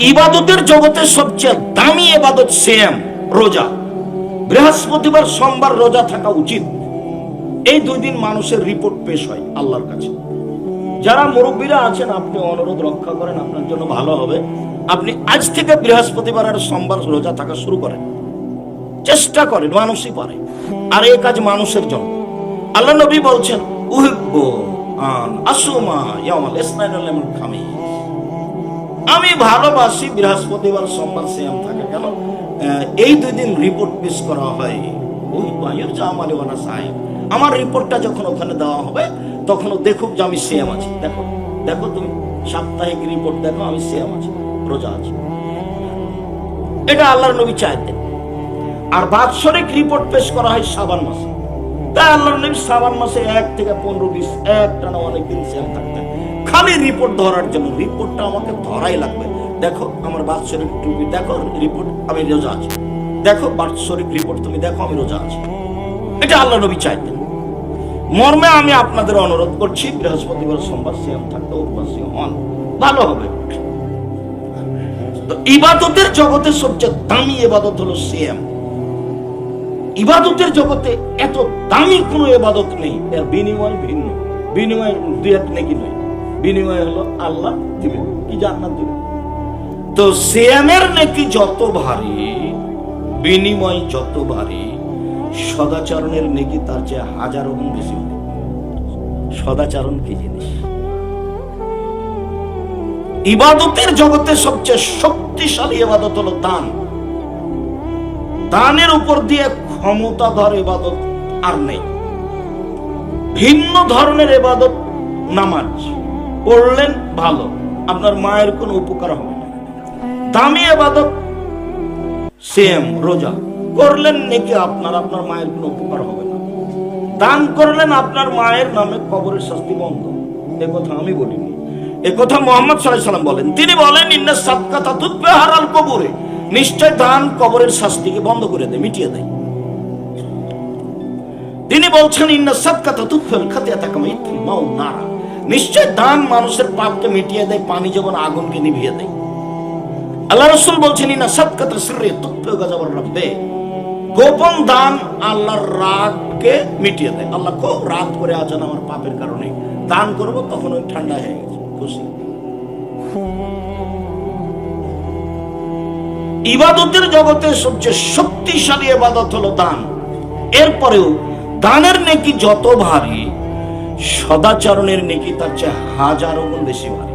ইবাদতের জগতে সবচেয়ে দামি ইবাদত সিয়াম, রোজা। বৃহস্পতিবার সোমবার রোজা থাকা উচিত। এই 2 দিন মানুষের রিপোর্ট পেশ হয় আল্লাহর কাছে। যারা মুরব্বীরা আছেন, আপনি অনুরোধ রক্ষা করেন, আপনার জন্য ভালো হবে। আপনি আজ থেকে বৃহস্পতিবার আর সোমবার রোজা থাকা শুরু করেন, চেষ্টা করেন, মানুষই পারে। আর এই কাজ মানুষের জন্য। আল্লাহ নবী বলছেন, উহিব্বু আন আসুমা ইয়াউমাল ইসনাইন ওয়াল খামিস, আমি ভালোবাসি বৃহস্পতিবার সোমবার সিয়াম থাকে। কেন? এই 2 দিন রিপোর্ট পেশ করা হয়। ওই বায়ুর জামালে ওয়ানা সাহেব, আমার রিপোর্টটা যখন ওখানে দেওয়া হবে তখন দেখুক যে আমি সিয়াম আছি। দেখো দেখো, তুমি সাপ্তাহিক রিপোর্ট দেখো, আমি সিয়াম আছি, রোজা আছি। এটা আল্লাহর নবী চাইতেন। আর বাৎসরিক রিপোর্ট পেশ করা হয় শাবান মাসে। তাই আল্লাহর নবী শাবান মাসে 1 থেকে 15-20 একটানা অনেকদিন সিয়াম থাকতেন, খালি রিপোর্ট ধরার জন্য। রিপোর্টটা আমাকে ধরাই লাগবে। দেখো আমার বাৎসরিক টুপি, দেখো রিপোর্ট, আমি রোজা আছি। দেখো বাৎসরিক রিপোর্ট, তুমি দেখো আমি রোজা আছি। এটা আল্লাহ নবী চাইতেন। মর্মে আমি আপনাদের অনুরোধ করছি, বৃহস্পতিবার সোমবার সিয়াম থাকতে উপবাসী হন, ভালো হবে। তো ইবাদতের জগতে সবচেয়ে দামি ইবাদত হলো সিয়াম। ইবাদতের জগতে এত দামি কোনো ইবাদত নেই, এর বিনিময় ভিন্ন। বিনিময় 2-1 নেকি নয়, বিনিময় হলো আল্লাহ দিবেন, কি জান্নাত দিবেন। তো সিয়ামের নেকি যত ভারী, বিনিময় যত ভারী, সদাচরণের নেকি তার চেয়ে 1000 গুণ বেশি। সদাচরণ কি জিনিস? ইবাদতের জগতে সবচেয়ে শক্তিশালী ইবাদত হলো দান। দানের উপর দিয়ে ক্ষমতাধর ইবাদত আর নেই। ভিন্ন ধরনের ইবাদত, নামাজ পড়লেন ভালো, আপনার মায়ের কোনো উপকার হবে না। দামি ইবাদত সিয়াম, রোজা করলেন নাকি আপনার মায়ের কোনো উপকার হবে না। দান করলেন, আপনার মায়ের নামে কবরের শাস্তি বন্ধ। একথা আমি বলিনি, একথা মুহাম্মদ সাল্লাল্লাহু আলাইহি ওয়াসাল্লাম বলেন। তিনি বলেন, ইন্না সাদকাতা তুতফি হারাল কবরে, নিশ্চয় দান কবরের শাস্তিকে বন্ধ করে দেয়, মিটিয়ে দেয়। তিনি বলছেন, ইন্না সাদকাতা তুতফিল খাতিয়াতা কামা ইতফিল মাউ নারা, নিশ্চয় দান মানুষের পাপকে মিটিয়ে দেয়, পানি যেমন আগুনকে নিভিয়ে দেয়। আল্লাহ রাসূল বলছেন, ইন্না সাদকাতা সিররি তুতফি গাযাবার রাব্বে, গোপন দান আল্লাহর রাগকে মিটিয়ে দেয়। আল্লাহ খুব রাগ করে আছেন আমার পাপের কারণে, দান করব, তখন ওই ঠান্ডা হয়ে গেছে, খুশি। ইবাদতের জগতে সবচেয়ে শক্তিশালী ইবাদত হলো দান। এরপরেও দানের নেকি যত ভারী, সদাচরণের নেকি তার চেয়ে 1000 গুণ বেশি ভারী।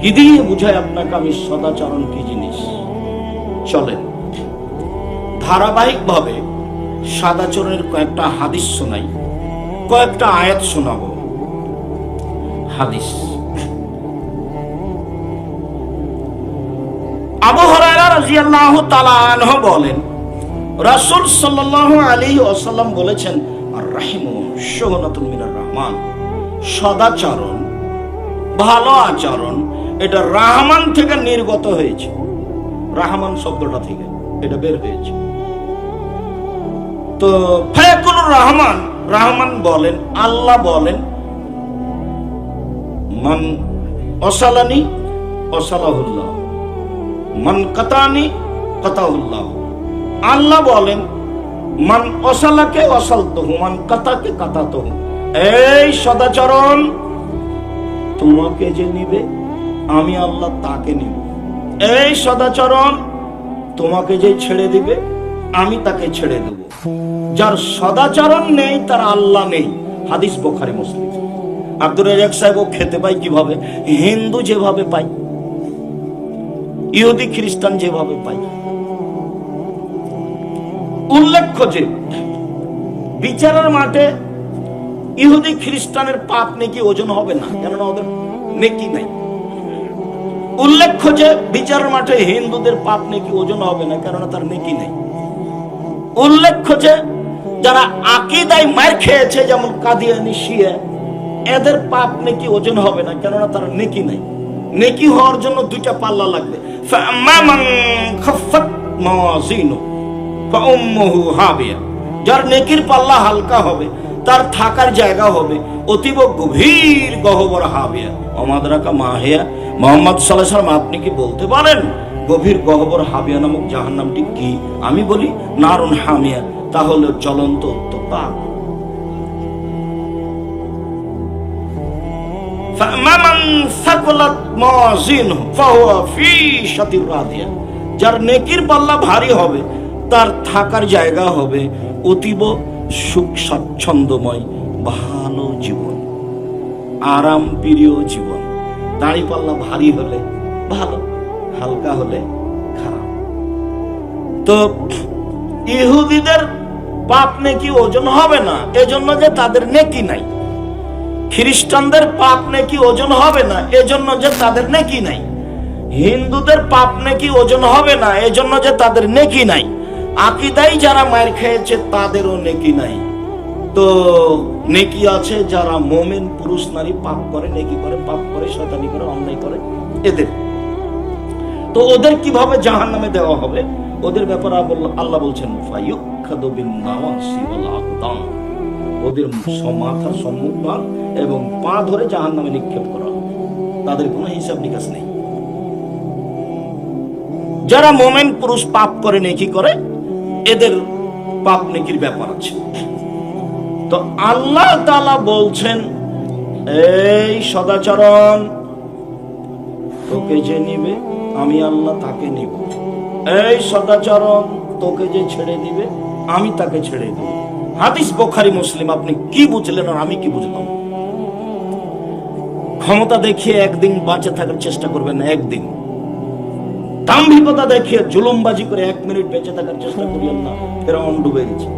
কি দিয়ে বুঝায় আপনাকে আমি সদাচরণ কি জিনিস? চলেন ধারাবাহিক ভাবে সদাচরণের কয়েকটা হাদিস শোনাই, কয়েকটা আয়াত শোনাবো। হাদিস, আবু হুরায়রা রাদিয়াল্লাহু তাআলা আনহু বলেন, রাসূল সাল্লাল্লাহু আলাইহি ওয়াসাল্লাম বলেছেন, আর রাহিমু শুহনাতুন মিনার রহমান, সদাচরণ, ভালো আচরণ, এটা রহমান থেকে নির্গত হয়েছে। রহমান শব্দটা থেকে এটা বের হয়েছে। তো ফায়াকুল রহমান, রহমান বলেন, আল্লাহ বলেন, মান ওয়াসালানি ওয়াসালাহুল্লাহ, মান কাতানি কাতাহুল্লাহ। আল্লাহ বলেন, মান ওয়াসালাকে ওয়াসালতুহু, মান কাতাকে কাতাতুহু। এই সদাচরণ, তোমাকে যে নিবে আমি আল্লাহ তাকে নিব। এই সদাচরণ, তোমাকে যে ছেড়ে দিবে আমি তাকে ছেড়ে দেব। যার সদাচরণ নেই তার আল্লাহ নেই। হাদিস বুখারী মুসলিম। আব্দুর রাজ্জাক সাহেব খেতে পায় কিভাবে? হিন্দু যেভাবে পায়, ইহুদি খ্রিস্টান যেভাবে পায়। উল্লেখ্য যে বিচারের মাঠে ইহুদি খ্রিস্টানের পাপ নেকি ওজন হবে না, কেননা ওদের নেকি নাই। উল্লেখ্য যে বিচারের মাঠে হিন্দুদের পাপ নেকি ওজন হবে না, কেননা তার নেকি নেই। উল্লেখ্য যে যারা আকীদায় মার খেয়েছে, যেমন কাদিয়ানি, শিয়া, এদের পাপ নেকি ওজন হবে না, কেননা তার নেকি নাই। নেকি হওয়ার জন্য 2টা পাল্লা লাগবে। ফাআম্মা মান খাফফাত মাওয়াজিনু ফাউম্মুহু হাবিয়া, যার নেকির পাল্লা হালকা হবে তার থাকার জায়গা হবে অতীব গভীর গহ্বর হাবিয়া অমাদরাকা মাহিয়া। মোহাম্মদ সাল্লাল্লাহু আলাইহি ওয়াসাল্লাম, আপনি কি বলতে পারেন গভীর গহ্বর হাবিয়া নামক জাহান্নামটি কি? আমি বলি নারুন হামিয়া, তাহলে জ্বলন্ত উত্তপ্ত আগুন। ফামান সাকালাত মাওয়াজিনহু ফাহুয়া ফি শাতির রাদিয়া, যার নেকির পাল্লা ভারী হবে তার থাকার জায়গা হবে অতীব সুখ স্বাচ্ছন্দ্যময় ভালো জীবন, আরাম প্রিয় জীবন। দাড়ি পাল্লা ভারী হলে ভালো, হালকা হলে খারাপ। তো ইহুদিদের পাপ নেকি ওজন হবে না এজন্য যে তাদের নেকি নাই, খ্রিস্টানদের পাপ নেকি ওজন হবে না এজন্য যে তাদের নেকি নাই, হিন্দুদের পাপ নেকি ওজন হবে না এজন্য যে তাদের নেকি নাই, আকীদায় যারা মার খেয়েছে তাদেরও নেকি নাই। তো নেকি আছে যারা মুমিন পুরুষ নারী পাপ করে, নেকি করে, পাপ করে, শয়তানি করে, অন্যায় করে, এদের। তো ওদের কিভাবে জাহান্নামে দেওয়া হবে, ওদের ব্যাপারে আল্লাহ বলছেন ফায়ুখাদু বিন নাওয়াসি ওয়াল আকদাম, ওদের মাথার সম্মুখ ভাগ এবং পা ধরে জাহান্নামে নিক্ষেপ করা হবে, তাদের কোনো হিসাব নিকাশ নেই। যারা মুমিন পুরুষ পাপ করে, নেকি করে, এদের পাপ নেকির ব্যাপার আছে। তো আল্লাহ তাআলা বলছেন, এই সদাচরণ, তোকে যে নিবে আমি আল্লাহ তাকে নিব, এই সদাচরণ তোকে যে ছেড়ে দিবে আমি তাকে ছেড়ে দিব। হাদিস বুখারী মুসলিম। আপনি কি বুঝলেন আর আমি কি বুঝলাম? ক্ষমতা দেখিয়ে একদিন বাঁচে থাকার চেষ্টা করবেন, একদিন দাম্ভিকতা দেখিয়ে জুলুমবাজি করে 1 মিনিট বেঁচে থাকার চেষ্টা করিয়েন না, ফেরাউন ডুবে গেছে।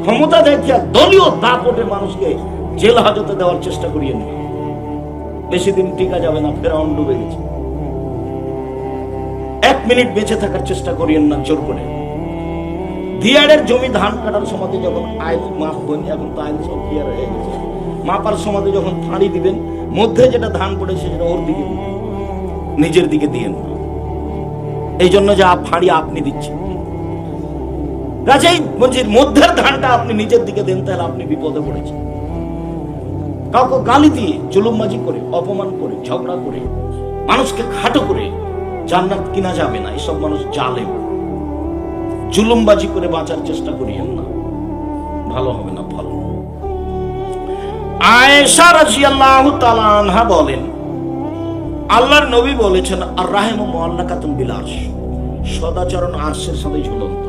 ক্ষমতা দেখিয়ে দলীয় দাপটে মানুষকে জেল হাজতে দেওয়ার চেষ্টা করিয়েন না, বেশি দিন টিকা যাবে না, ফেরাউন ডুবে গেছে। 1 মিনিট বেঁচে থাকার চেষ্টা করিয়েন না জোর করে। দিয়াড়ের জমি ধান কাটার সময় যখন আইল মাপবেন, এখন তো আইল সব ক্লিয়ার হয়ে গেছে, মাপার সময় যখন ফাঁড়ি দিবেন, মধ্যে যেটা ধান পড়েছে সেটা ওর দিকে দিবেন, নিজের দিকে দিয়েন না। এই জন্য যে ফাঁড়ি আপনি দিচ্ছেন, কাজেই বলছি মধ্যের ধানটা আপনি নিজের দিকে দেন, তাহলে আপনি বিপদে পড়েছেন। কাউকে গালি দিয়ে, জুলুমবাজি করে, অপমান করে, ঝগড়া করে, মানুষকে খাটো করে জান্নাত কিনা যাবে না। এসব মানুষ জালেম। জুলুমবাজি করে বাঁচার চেষ্টা করিয়েন না, ভালো হবে না, ভালো। আয়েশা রাদিয়াল্লাহু তাআলা আনহা বলেন, আল্লাহর নবী বলেছেন, আর রাহিমু মুআল্লাকাতুন বিল আরশ, সদাচরণ আরশের সাথে ঝুলন্ত।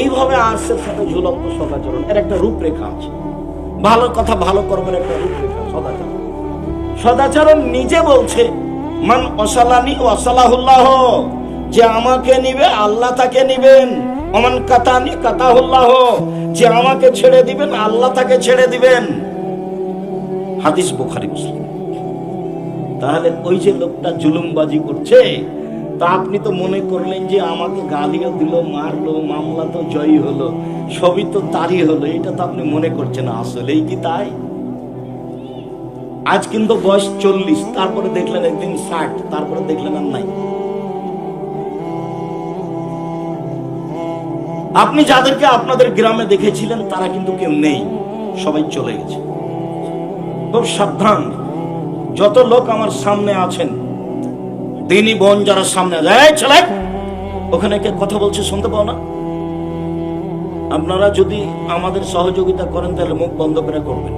এইভাবে আরশের সাথে ঝুলন্ত সদাচরণ, এর একটা রূপরেখা আছে। ভালো কথা, ভালো কর্মের একটা রূপরেখা সদাচরণ। সদাচরণ নিজে বলছে, মান ওয়াসালানি ওয়াসালাহুল্লাহ, যে আমাকে নিবে আল্লাহ তাকে নিবেন। ওমান কাতানি কাতাহুল্লাহ, যে আমাকে ছেড়ে দিবেন আল্লাহ তাকে ছেড়ে দিবেন। হাদিস বুখারী মুসলিম। তাহলে ওই যে লোকটা জুলুমবাজি করছে, তা আপনি তো মনে করলেন যে আমাকে গালিও দিল, মারলো, মামলা তো জয়ী হলো, সবই তো তারই হলো, এটা তো আপনি মনে করছেন। আসলেই কি তাই? আজ কিন্তু বয়স 40, তারপরে দেখলেন একদিন 60, তারপরে দেখলেন আর নাই। আপনি যাদেরকে আপনাদের গ্রামে দেখেছিলেন তারা কিন্তু কেউ নেই, সবাই চলে গেছে। খুব সাবধান। যত লোক আমার সামনে আছেন, দিনী বোন যারা সামনে আছে, ছেলে ওখানে কে কথা বলছে শুনতে পাও না? আপনারা যদি আমাদের সহযোগিতা করেন তাহলে মুখ বন্ধ করে করবেন।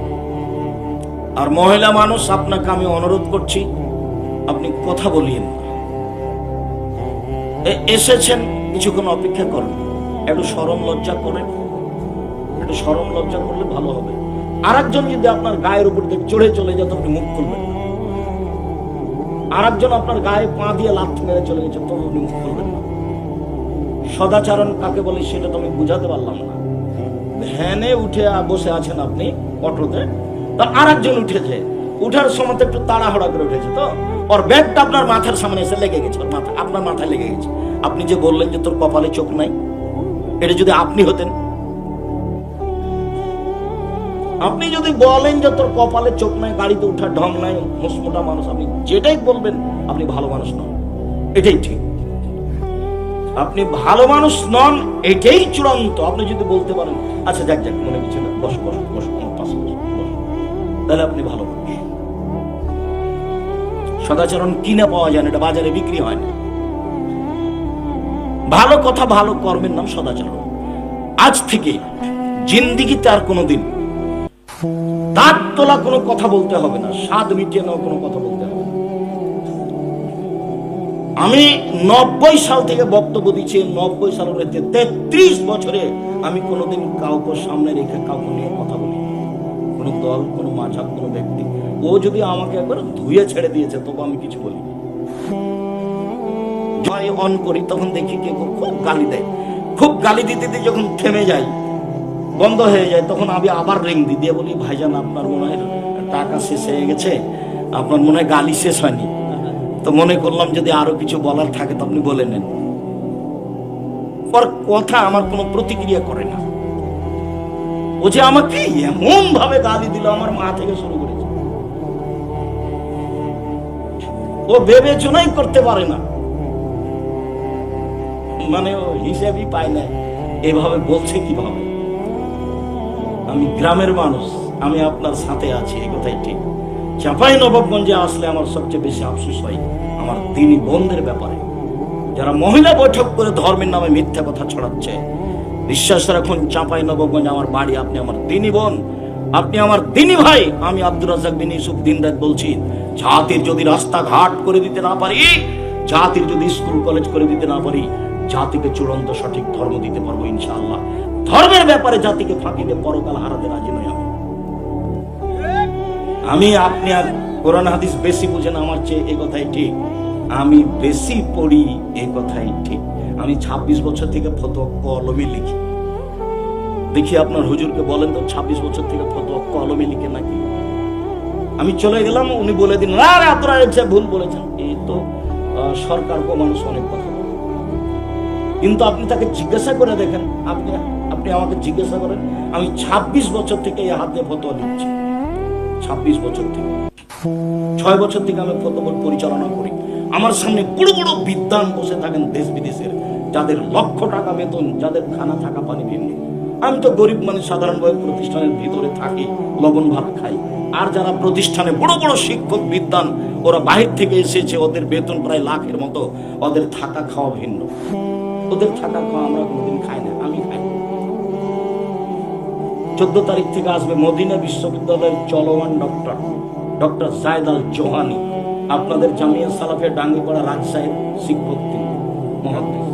আর মহিলা মানুষ, আপনাকে আমি অনুরোধ করছি, আপনি কথা বলিয়েন না। এসেছেন, কিছুক্ষণ অপেক্ষা করেন, একটু শরম লজ্জা করেন, একটু শরম লজ্জা করলে ভালো হবে। আর একজন যদি আপনার গায়ের উপর দিয়ে চড়ে চলে যেত, আপনি মুখ খুলবেন না। আর একজন আপনার গায়ে পা দিয়ে লাথি মেরে চলে গেছে, তবু আপনি মুখ খুলবেন না। সদাচরণ কাকে বলে সেটা তো আমি বুঝাতে পারলাম না। ভ্যানে উঠে বসে আছেন আপনি, অটোতে, তো আর একজন উঠেছে, উঠার সময় তো একটু তাড়াহুড়া করে উঠেছে, তো ওর ব্যাগটা আপনার মাথার সামনে এসে লেগে গেছে, ওর মাথা আপনার মাথায় লেগে গেছে। আপনি যে বললেন যে তোর কপালে চোখ নাই, এটা যদি আপনি হতেন, আপনি যদি বলেন যে তোর কপালে চোখ নাই, গাড়িতে উঠার ঢং নাই, মুসমোটা মানুষ, আপনি যেটাই বলবেন আপনি ভালো মানুষ নন, এটাই ঠিক। আপনি ভালো মানুষ নন, এটাই চূড়ান্ত। আপনি যদি বলতে পারেন আচ্ছা যাক যাক মনে কিছু না, বসো বসো বসো, আমার পাশে বসো, তাহলে আপনি ভালো মানুষ। সদাচরণ কিনে পাওয়া যায় না, এটা বাজারে বিক্রি হয় না। ভালো কথা ভালো কর্মের নাম সদাচরণ। আজ থেকে জিন্দিগিতে আর কোনোদিন দাঁত তোলা কোনো কথা বলতে হবে না, স্বাদ মিটিয়ে নেওয়া কোনো কথা বলতে হবে না। আমি 90 সাল থেকে বক্তব্য দিচ্ছি, 90 সাল হতে 33 বছরে আমি কোনোদিন কাউকে সামনে রেখে কাউকে নিয়ে কথা বলি, কোনো দল, কোনো মাঝাব, কোনো ব্যক্তি। ও যদি আমাকে একবার ধুয়ে ছেড়ে দিয়েছে তবু আমি কিছু বলি। জয় অন করি তখন দেখি কে খুব গালি দেয়, খুব গালি দিতে দিতে যখন থেমে যায়, বন্ধ হয়ে যায়, তখন আমি আবার রিং দিয়ে বলি ভাইজান আপনার মনে হয় টাকা শেষ হয়ে গেছে, আপনার মনে হয় গালি শেষ হয়নি, তো মনে করলাম যদি আরো কিছু বলার থাকে তো আপনি বলে নেন। পর কথা আমার কোনো প্রতিক্রিয়া করে না। ও যে আমাকে এমন ভাবে গালি দিল, আমার মা থেকে শুরু করেছে, ও বিবেচনাই করতে পারে না, মানে ও হিসেবই পায় না এভাবে বলছে কিভাবে। আমি গ্রামের মানুষ, আমি আপনার সাথে আছি, এই কথাই ঠিক। চাঁপাইনবাবগঞ্জে আসলে আমার সবচেয়ে বেশি আফসোস হয় আমার দিনী বোনদের ব্যাপারে, যারা মহিলা বৈঠক করে ধর্মের নামে মিথ্যা কথা ছড়াচ্ছে। বিশ্বাস রাখুন, চাঁপাইনবাবগঞ্জ আমার বাড়ি, আপনি আমার দিনী বোন, আপনি আমার দিনী ভাই। আমি আব্দুর রাজ্জাক বিন ইউসুফ দিনরাত বলছি, জাতির যদি রাস্তাঘাট করে দিতে না পারি, জাতির যদি স্কুল কলেজ করে দিতে না পারি, জাতিকে চূড়ান্ত সঠিক ধর্ম দিতে পারবো ইনশাআল্লাহ। ধর্মের ব্যাপারে জাতিকে ফাঁকি দিয়ে পরকাল হারাতে রাজি নই আমি। আপনি আর কোরআন হাদিস বেশি বুঝেন আমার চেয়ে, এই কথাই ঠিক। আমি বেশি পড়ি, এই কথাই ঠিক। আমি 26 বছর থেকে ফতোয়া কলমে লিখি। দেখি আপনার হুজুরকে বলেন তো 26 বছর থেকে ফতোয়া কলমে লিখে নাকি। আমি চলে গেলাম, উনি বলে দিন না রে আপনারা ভুল বলেছেন। এই তো সরকার কো মানুষ অনেক কথা, কিন্তু আপনি তাকে জিজ্ঞাসা করে দেখেন, আপনি আমাকে জিজ্ঞাসা করেন, আমি 26 বছর থেকে এই হাতে ফতোয়া দিচ্ছি। 26 বছর থেকে, 6 বছর থেকে আমি ফতোয়া পরিচালনা করি। আমার সামনে বড় বড় বিদ্বান বসে থাকেন দেশ বিদেশের, যাদের লক্ষ টাকা বেতন, যাদের খানা থাকা পানি ভিন্ন। আমি তো গরিব মানুষ, সাধারণভাবে প্রতিষ্ঠানের ভিতরে থাকি, লবণ ভাত খাই। আর যারা প্রতিষ্ঠানে বড় বড় শিক্ষক বিদ্বান, ওরা বাহির থেকে এসেছে, ওদের বেতন প্রায় লাখের মতো, ওদের থাকা খাওয়া ভিন্ন। ওদের থাকা খাওয়া আমরা কোনোদিন খাই না, আমি খাই। 14 তারিখ থেকে আসবে মদিনা বিশ্ববিদ্যালয়ের চলমান ডক্টর জায়েদ আল জোহানি, আপনাদের জামিয়া সালাফিয়া ডাঙ্গিপাড়া রাজশাহীর শিক্ষক, তিনি মুহাদ্দিস,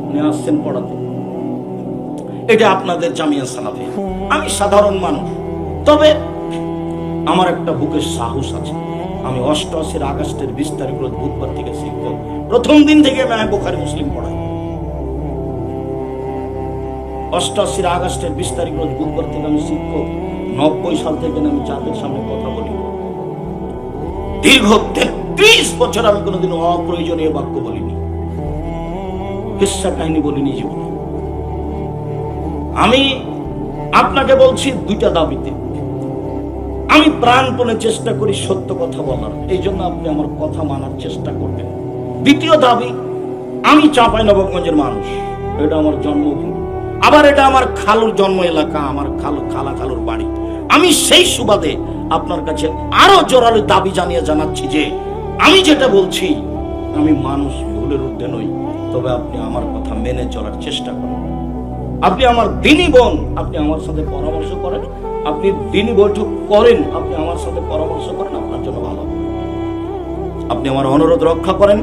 উনি আসছেন পড়াতে। এটা আপনাদের জামিয়া সালাফিয়া। আমি সাধারণ মানুষ, তবে আমার একটা বুকের সাহস আছে। আমি 88 আগস্টের 20 তারিখ রোজ বুধবার থেকে শিক্ষক। প্রথম দিন থেকে আমি বুখারী মুসলিম পড়াই। 88 আগস্টের 20 তারিখ রোজ বুধবার থেকে আমি শিক্ষক। 90 সাল থেকে আমি জাতির সামনে কথা বলি। দীর্ঘ 33 বছর আমি কোনোদিন অপ্রয়োজনীয় বাক্য বলিনি, কিসসা কাহিনী বলিনি জীবনে। আমি আপনাকে বলছি দুইটা দাবিতে আমি প্রাণপণে চেষ্টা করি সত্য কথা বলার, এই জন্য আপনি আমার কথা মানার চেষ্টা করবেন। দ্বিতীয় দাবি, আমি চাঁপাইনবাবগঞ্জের মানুষ, এটা আমার জন্মভূমি, আবার এটা আমার খালুর জন্ম এলাকা, আমার খালা খালুর বাড়ি। আমি সেই সুবাদে আপনার কাছে আরো জোরালো দাবি জানাচ্ছি যে আমি যেটা বলছি, আমি মানুষ, ভুলের ঊর্ধ্বে নই, তবে আপনি আমার কথা মেনে চলার চেষ্টা করেন। আপনি আমার দিনী বোন, আপনি আমার সাথে পরামর্শ করেন, আপনি দিনী বৈঠক করেন, আপনি আমার সাথে পরামর্শ করেন, আপনার জন্য ভালো। আপনি আমার অনুরোধ রক্ষা করেন।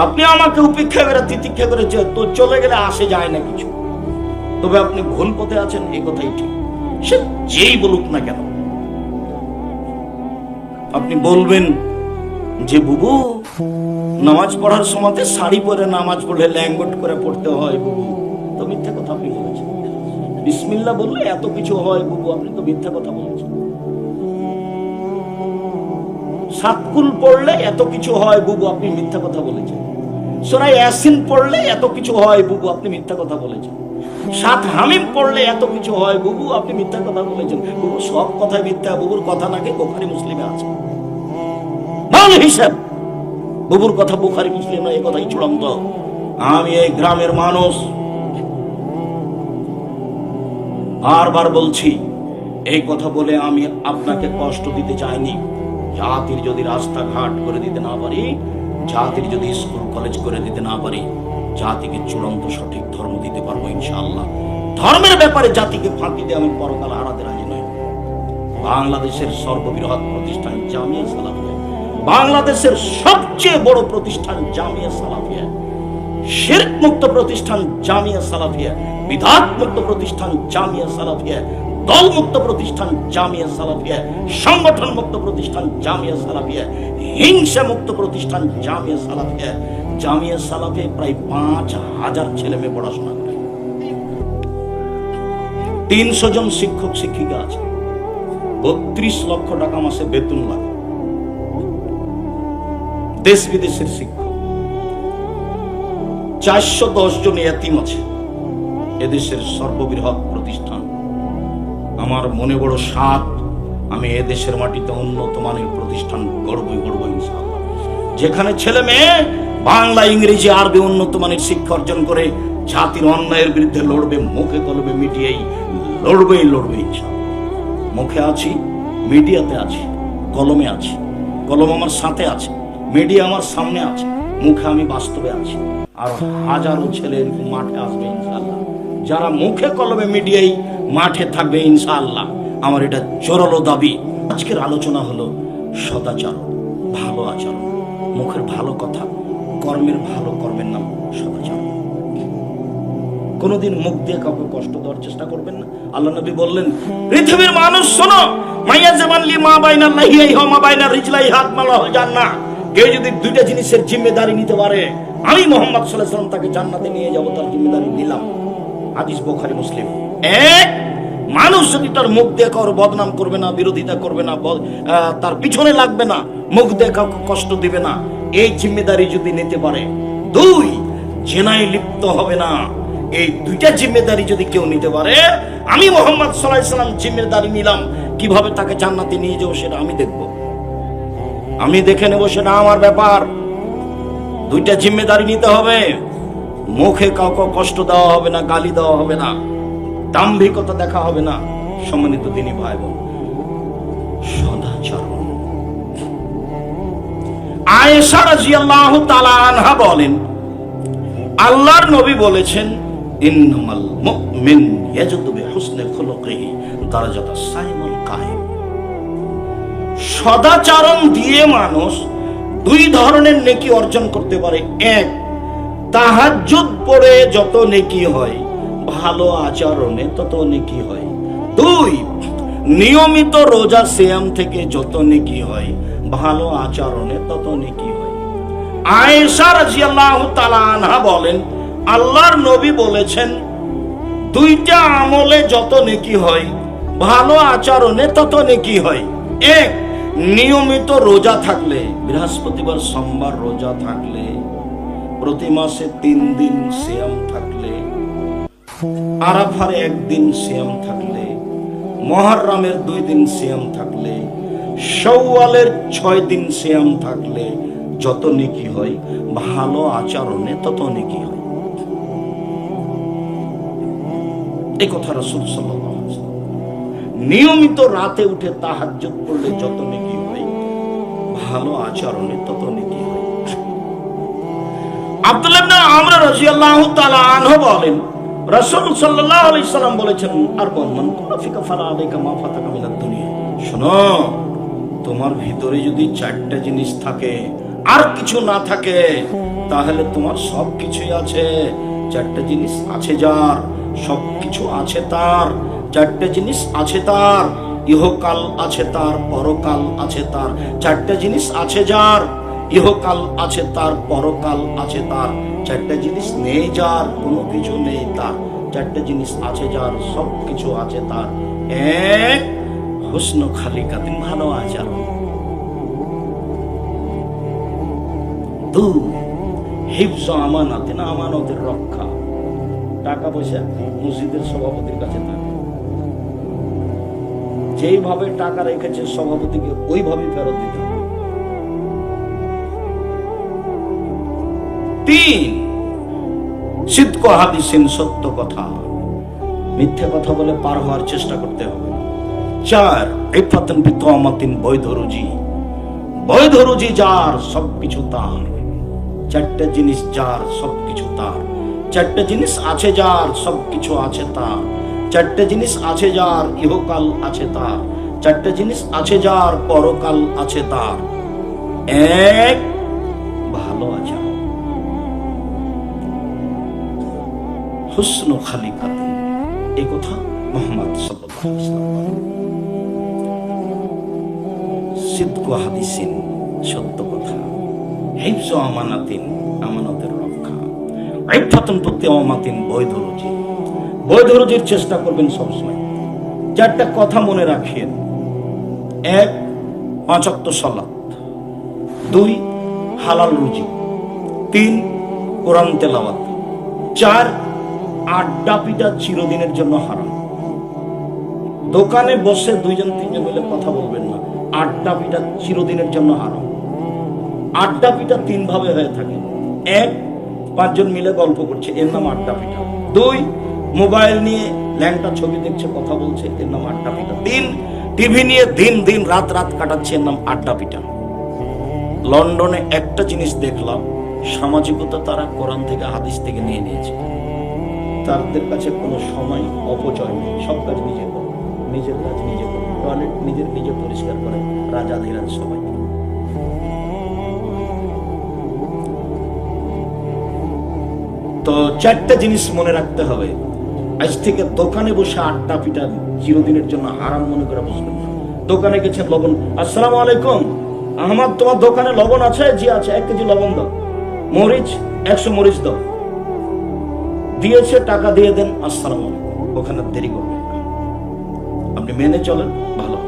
আপনি আমাকে উপেক্ষা করে, তিতিক্ষা করে তো চলে গেলে আসে যায় না কিছু, তবে আপনি ভুল পথে আছেন, এই কথাই ঠিক। সে যেই বলুক না কেন, আপনি বলবেন যে বুবু নামাজ পড়ার সময় শাড়ি পরে নামাজ পড়লে ল্যাঙ্গট করে পড়তে হয় বুবু, তো মিথ্যা কথা আপনি বলেছেন। বিসমিল্লাহ বললে এত কিছু হয় বুবু, আপনি তো মিথ্যা কথা বলেছেন। সাতকুল পড়লে এত কিছু হয় বুবু, আপনি মিথ্যা কথা বলেছেন। সূরা ইয়াসিন পড়লে এত কিছু হয় বুবু, আপনি মিথ্যা কথা বলেছেন। 7 হামিম পড়লে এত কিছু হয় বুবু, আপনি মিথ্যা কথা বলেছেন। বুবু সব কথাই মিথ্যা, বুবুর কথা নাকি বুখারী মুসলিমে আছে। ভালো হিসাব, বুবুর কথা বুখারী মুসলিম নয়, এই কথাই চূড়ান্ত। আমি এই গ্রামের মানুষ, বারবার বলছি, এই কথা বলে আমি আপনাকে কষ্ট দিতে চাইনি। জাতির যদি রাস্তাঘাট করে দিতে না পারি, জাতির যদি স্কুল কলেজ করে দিতে না পারি, জাতিকে চূড়ান্ত সঠিক ধর্ম দিতে পারবো ইনশাআল্লাহ। ধর্মের ব্যাপারে জাতিকে ফাঁকি দিয়ে আমি পরকাল হারাতে রাজি নই। বাংলাদেশের সর্ববৃহৎ প্রতিষ্ঠান জামিয়া সালাফিয়া, বাংলাদেশের সবচেয়ে বড় প্রতিষ্ঠান জামিয়া সালাফিয়া, শিরক মুক্ত প্রতিষ্ঠান জামিয়া সালাফিয়া, বিদআত মুক্ত প্রতিষ্ঠান জামিয়া সালাফিয়া, দল মুক্ত প্রতিষ্ঠান জামিয়া সালাফিয়া, সংগঠন মুক্ত প্রতিষ্ঠান জামিয়া সালাফিয়া, হিংসা মুক্ত প্রতিষ্ঠান জামিয়া সালাফিয়া। জামিয়া সালাফিয়া প্রায় 5,000 ছেলে মেয়ে পড়াশোনা করে, 300 জন শিক্ষক শিক্ষিকা আছে, 32 লক্ষ টাকা মাসে বেতন লাগে, দেশ বিদেশের শিক্ষক, 410 জন এতিম আছে। এদেশের সর্ববৃহৎ প্রতিষ্ঠান। আমার মনে বড় সাধ, আমি এদেশের মাটিতে উন্নত মানের প্রতিষ্ঠান গড়বই ইনশাআল্লাহ, যেখানে ছেলে মেয়ে বাংলা, ইংরেজি, আরবি উন্নত মানের শিক্ষা অর্জন করে জাতির অন্যায়ের বিরুদ্ধে লড়বে, মুখে কলমে মিডিয়াই লড়বে ইনশাআল্লাহ। মুখে আছি, মিডিয়াতে আছি, কলমে আছি, কলম আমার সাথে আছে, মিডিয়া আমার সামনে আছে, মুখে আমি বাস্তবে আছি। আর হাজারো ছেলে এরকম মাঠে আসবে ইনশাআল্লাহ, যারা মুখে কলমে মিডিয়াই মাঠে থাকবে ইনশাআল্লাহ। আমার এটা জোরালো দাবি। আজকের আলোচনা হলো সদাচরণ, ভালো আচরণ, মুখের ভালো কথা, কর্মের ভালো কর্মের নাম সদাচরণ। কোনদিন মুখ দিয়ে কাউকে কষ্ট দেওয়ার চেষ্টা করবেন না। আল্লাহ নবী বললেন, পৃথিবীর মানুষ শোনো, মাইয়া জামানলি মা বাইনা লাহিয়াই হা মা বাইনা রিজলাই হাত মালা হয়ে জান্নাহ। কেউ যদি দুইটা জিনিসের জিম্মেদারি নিতে পারে, আমি মুহাম্মদ সাল্লাল্লাহু আলাইহি ওয়াসাল্লাম তাকে জান্নাতে নিয়ে যাব, তার জিম্মেদারি নিলাম। হাদিস বুখারী মুসলিম। এক, মানুষ যদি তার মুখ দিয়ে কারোর বদনাম করবে না, বিরোধিতা করবে না, তার পিছনে লাগবে না, মুখ দিয়ে কাউকে কষ্ট দিবে না, এই জিম্মেদারি যদি নিতে পারে। দুই, জেনায় লিপ্ত হবে না। এই দুইটা জিম্মেদারি যদি কেউ নিতে পারে, আমি মুহাম্মদ সাল্লাল্লাহু আলাইহি ওয়াসাল্লাম জিম্মেদারি নিলাম। কিভাবে তাকে জান্নাতে নিয়ে যাবো সেটা আমি দেখব, আমি দেখে নেব, সেটা আমার ব্যাপার। দুইটা জিম্মেদারি নিতে হবে। মুখে কাউকে কষ্ট দেওয়া হবে না, গালি দেওয়া হবে না, দাম্ভিকতা দেখা হবে না। সম্মানিত দিনী ভাই বোন, সদাচরণ। আয়েশা রাদিয়াল্লাহু তাআলা আনহা বলেন, আল্লাহর নবী বলেছেন, ইন্নামাল মুমিন ইয়াজুদু বিহুসনি খুলুকিহি দারাজাতাস সাইমুল কায়েম। সদাচরণ দিয়ে মানুষ দুই ধরনের নেকি অর্জন করতে পারে। এক, তাহাজ্জুদ পড়ে যত নেকি হয়, ভালো আচরণে তত নেকি হয়। দুই, নিয়মিত রোজা সিয়াম থেকে যত নেকি হয়, ভালো আচরণে তত নেকি হয়। আয়েশা রাদিয়াল্লাহু তাআলা আনহা বলেন, আল্লাহর নবী বলেছেন, দুইটা আমলে যত নেকি হয়, ভালো আচরণে তত নেকি হয়। এক, নিয়মিত রোজা থাকলে, বৃহস্পতিবার সোমবার রোজা থাকলে, প্রতি মাসে 3 দিন সিয়াম থাকলে, আরাফার 1 দিন সিয়াম থাকলে, মুহররমের 2 দিন সিয়াম থাকলে, শাওয়ালের 6 দিন সিয়াম থাকলে যত নেকি হয়, ভালো আচরণে তত নেকি হয়। এই কথা রাসূল সাল্লাল্লাহু আলাইহি ওয়াসাল্লাম। নিয়মিত রাতে উঠে তাহাজ্জুদ পড়লে যত নেকি হয়, ভালো আচরণে তত নেকি হয়। আব্দুল্লাহ ইবনে আমর রাদিয়াল্লাহু তাআলা আনহু বলেন, রাসূল সাল্লাল্লাহু আলাইহি ওয়াসাল্লাম বলেছেন, আর মান কুফিকা ফালা আলাইকা মা ফাতাকা মিনাদ দুনিয়া। শোনো, তোমার ভিতরে যদি 4টা জিনিস থাকে আর কিছু না থাকে, তাহলে তোমার সব কিছুই আছে। 4টা জিনিস আছে যার, সবকিছু আছে তার। 4টা জিনিস আছে তার, ইহকাল আছে তার, পরকাল আছে তার। 4টা জিনিস আছে যার, ইহকাল আছে তার, পরকাল আছে তার। 4টা জিনিস নেই যার, কোনো কিছু নেই তার। 4টা জিনিস আছে যার, সব কিছু আছে তার। এক, হুসন খালিকাতিন, ভালো আচরণ। 2, হিফজ আমানাতিন, আমানতের রক্ষা। টাকা পয়সা মসজিদের সভাপতির কাছে থাকে, যেইভাবে টাকা রেখেছে সভাপতিকে ওইভাবে ফেরত দিতে হবে। 3, সিদকু হাদিসিন, সত্য কথা, মিথ্যে কথা বলে পার হওয়ার চেষ্টা করতে হবে। 4 ইফাতুন বিতওয়ামাতিন, বৈধ রুজি, বৈধ রুজি যার সবকিছু তার। 4টা জিনিস যার সবকিছু তার, 4টা জিনিস আছে যার সবকিছু আছে তার, 4টা জিনিস আছে যার ইহকাল আছে তার, 4টা জিনিস আছে যার পরকাল আছে তার। 1 ভালো আচরণ, হুসনু খালিকাতিন, এই কথা মুহাম্মদ সাল্লাল্লাহু আলাইহি ওয়াসাল্লাম। সিদকু হাদিসিন, সত্য কথা, হিফজু আমানাতিন, আমানতের রক্ষা, ইফাতুন বিতওয়ামাতিন, বৈধ রুজি, বৈধ রুজির চেষ্টা করবেন সবসময়। 4টা কথা মনে রাখেন। 1 5 ওয়াক্ত সালাত, 2 হালাল রুজি, 3 কোরআন তেলাওয়াত, 4 আড্ডা পিটা চিরদিনের জন্য হারাম। দোকানে বসে 2-3 মিলে কথা বলবেন না, আড্ডা পিটা চিরদিনের জন্য হারাম। আড্ডা পিটা 3 ভাবে হয়ে থাকে। 1 5 জন মিলে গল্প করছে, এর নাম আড্ডা পিটা। 2 মোবাইল নিয়ে ল্যাংটা ছবি দেখছে, কথা বলছে, এর নাম আড্ডা পিটা। 3 টিভি নিয়ে দিন রাত কাটাচ্ছে, এর নাম আড্ডা পিটা। লন্ডনে একটা জিনিস দেখলাম, সামাজিকতা তারা কোরআন থেকে হাদিস থেকে নিয়ে নিয়েছে। তাদের কাছে কোনো সময় অপচয় নেই, সব কাজ নিজে করে, নিজের কাজ নিজে করে, টয়লেট নিজে পরিষ্কার করে, রাজা ধীরাজ সবাই। তো 4টা জিনিস মনে রাখতে হবে। আজ থেকে দোকানে বসে আড্ডা পিটা চিরদিনের জন্য হারাম মনে করে বসবেন না। দোকানে গেছেন, লবণ, আসসালামু আলাইকুম, আহমদ তোমার দোকানে লবণ আছে? জি আছে, 1 কেজি লবণ দাও। মরিচ 100 মরিচ দাও। দিয়েছে, টাকা দিয়ে দেন, আসসালামু আলাইকুম। ওখানে দেরি করবেন না, আপনি মেনে চলেন, ভালো।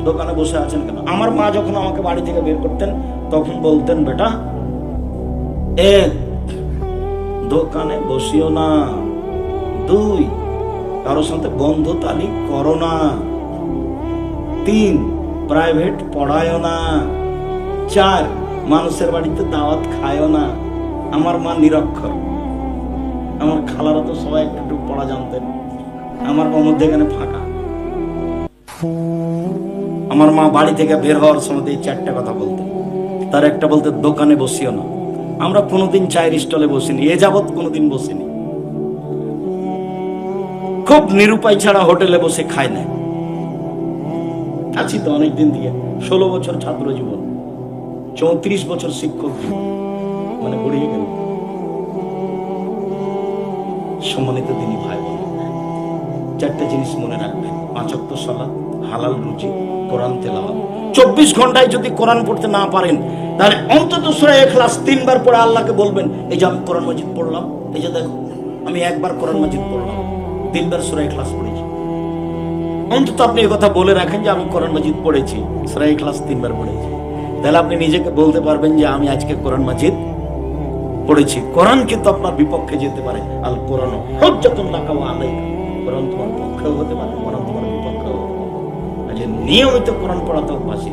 দোকানে বসে আছেন কেন? আমার মা যখন আমাকে বাড়ি থেকে বের করতেন তখন বলতেন, বেটা 1 দোকানে বসিও না, 2 কারোর সাথে বন্ধুতালি করো না, 3 প্রাইভেট পড়ায়ও না, 4 মানুষের বাড়িতে দাওয়াত খায়ও না। আমার মা নিরক্ষর, আমার খালারা তো সবাই একটু পড়া জানতেন, আমার মধ্যে এখানে ফাঁকা। আমার মা বাড়ি থেকে বের হওয়ার সময় এই 4টা কথা বলতেন। তার একটা বলতে, দোকানে বসিও না। আমরা কোনোদিন চায়ের স্টলে বসিনি, এ যাবৎ কোনোদিন বসিনি। খুব নিরুপায় ছাড়া হোটেলে বসে খায় না। আছি তো অনেকদিন দিয়ে, 16 বছর ছাত্র জীবন, 34 বছর শিক্ষক জীবন, মানে গড়িয়ে গেল। সম্মানিত দিনী ভাই বোন, 4টা জিনিস মনে রাখবেন। 5 ওয়াক্ত সালাত, হালাল রুজি, কোরআন তেলাওয়াত। 24 ঘন্টায় যদি কোরআন পড়তে না পারেন, তাহলে অন্তত সূরা ইখলাস 3 বার পড়ে আল্লাহকে বলবেন, এই যে আমি কোরআন মাজিদ পড়লাম, এই যে দেখো আমি 1 বার কোরআন মাজিদ পড়লাম, 3 বার সূরা ইখলাস পড়েছি। অন্তত আপনি এই কথা বলে রাখেন যে আমি কোরআন মাজিদ পড়েছি, সূরা ইখলাস 3 বার পড়েছি। তাহলে আপনি নিজেকে বলতে পারবেন যে আমি আজকে কোরআন মাজিদ পড়েছি। কোরআন কিন্তু আপনার বিপক্ষে যেতে পারে। আল কোরআন হুজ্জাতুন লাকা ওয়া আলাইকা, কোরআন তোমার পক্ষেও হতে পারে, কোরআন তোমার বিপক্ষেও হতে পারে। নিয়মিত কোরআন পড়াতে অভ্যাসী।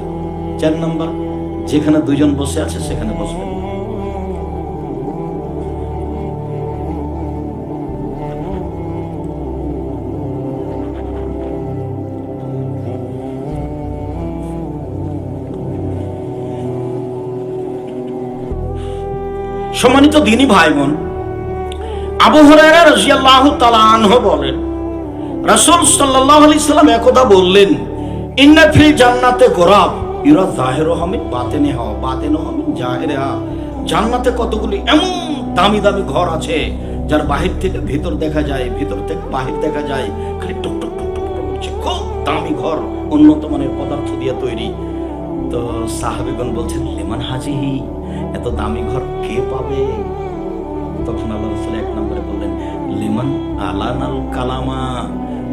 4 নম্বর, যেখানে 2 জন বসে আছে সেখানে বসবেন। সম্মানিত দ্বীনী ভাই বোন, আবু হুরায়রা রাদিয়াল্লাহু তাআলা আনহু বলেন, রাসূল সাল্লাল্লাহু আলাইহি সাল্লাম একদা বললেন, ইন্না ফিল জান্নাতে গোরাব ইরা যাহিরুহা মিন বাতিনিহা বাতিনুহা মিন জাহিরিহা। জান্নাতে কতগুলি এমন দামি দামি ঘর আছে, যার বাহির থেকে ভিতর দেখা যায়, ভিতর থেকে বাহির দেখা যায়, খালি টুক টুক টুক টুক করছে। খুব দামি ঘর, উন্নত মানের পদার্থ দিয়ে তৈরি। তো সাহাবীগণ বলছেন, লিমান হাজিহি, এত দামি ঘর কে পাবে? তখন আল্লাহ রাসূল 1 নম্বরে বললেন, লিমান আলানাল কালামা,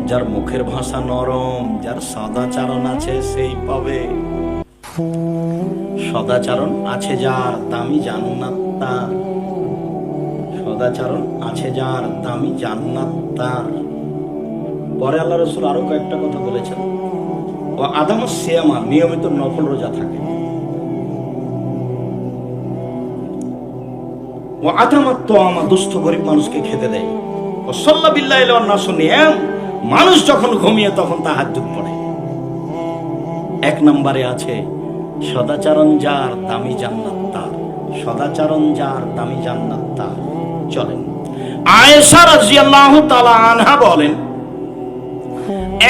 যার মুখের ভাষা নরম, যার সদাচরণ আছে সেই পাবে। সদাচরণ আছে যার, দামি জান্নাত তার। সদাচরণ আছে যার, দামি জান্নাত তার। পরে আল্লাহ রাসূল আরো কয়েকটা কথা বলেছেন, ও আদামুস সিয়ামা, নিয়মিত নফল রোজা থাকে। ও আতামাত তোয়ামা, দুস্থ গরিব মানুষকে খেতে দেয়। ও সাল্লা বিল্লাহি ওয়ান নাসু নিয়াম, মানুষ যখন ঘুমিয়ে তখন তাহাজ্জুদ পড়ে। এক নম্বরে আছে সদাচরণ যার দামি জান্নাত তার, সদাচরণ যার দামি জান্নাত তার। চলেন, আয়েশা রাদিয়াল্লাহু তাআলা আনহা বলেন,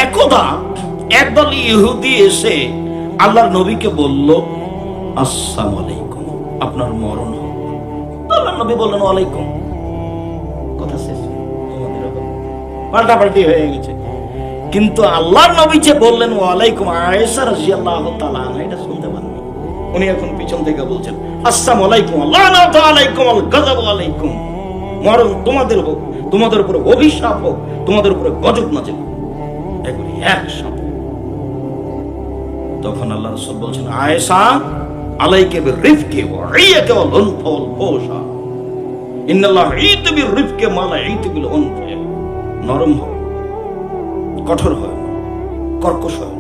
একদা একদল ইহুদি এসে আল্লাহর নবীকে বলল, আসসালামু আলাইকুম, আপনার মরণ হোক। আল্লাহর নবী বললেন, ওয়ালাইকুম। কথা শেষ, পাল্টাপাল্টি হয়ে গেছে। কিন্তু আল্লাহর নবী যে বললেন ওয়ালাইকুম, আয়েশা রাদিয়াল্লাহু তাআলা আনহা এটা শুনতে পাননি। উনি এখন পিছন থেকে বলছেন, আসসালামু আলাইকুম, লানাতু আলাইকুম, আল গযব আলাইকুম, মরণ তোমাদের হোক, তোমাদের উপরে অভিশাপ হোক, তোমাদের উপরে গজব নাযিল হোক। এগুলি একসাথে। তখন আল্লাহ রাসূল বলছেন, আয়েশা আলাইকা বিরিফকি ওয়া ইয়াকা ওয়াল উনফা ওয়াল ফুশা, ইন্নাল্লাহ ঈতু বিরিফকি মা লা ঈতু বিল উনফা। নরম হও, কঠোর হয়, কর্কশ হয়।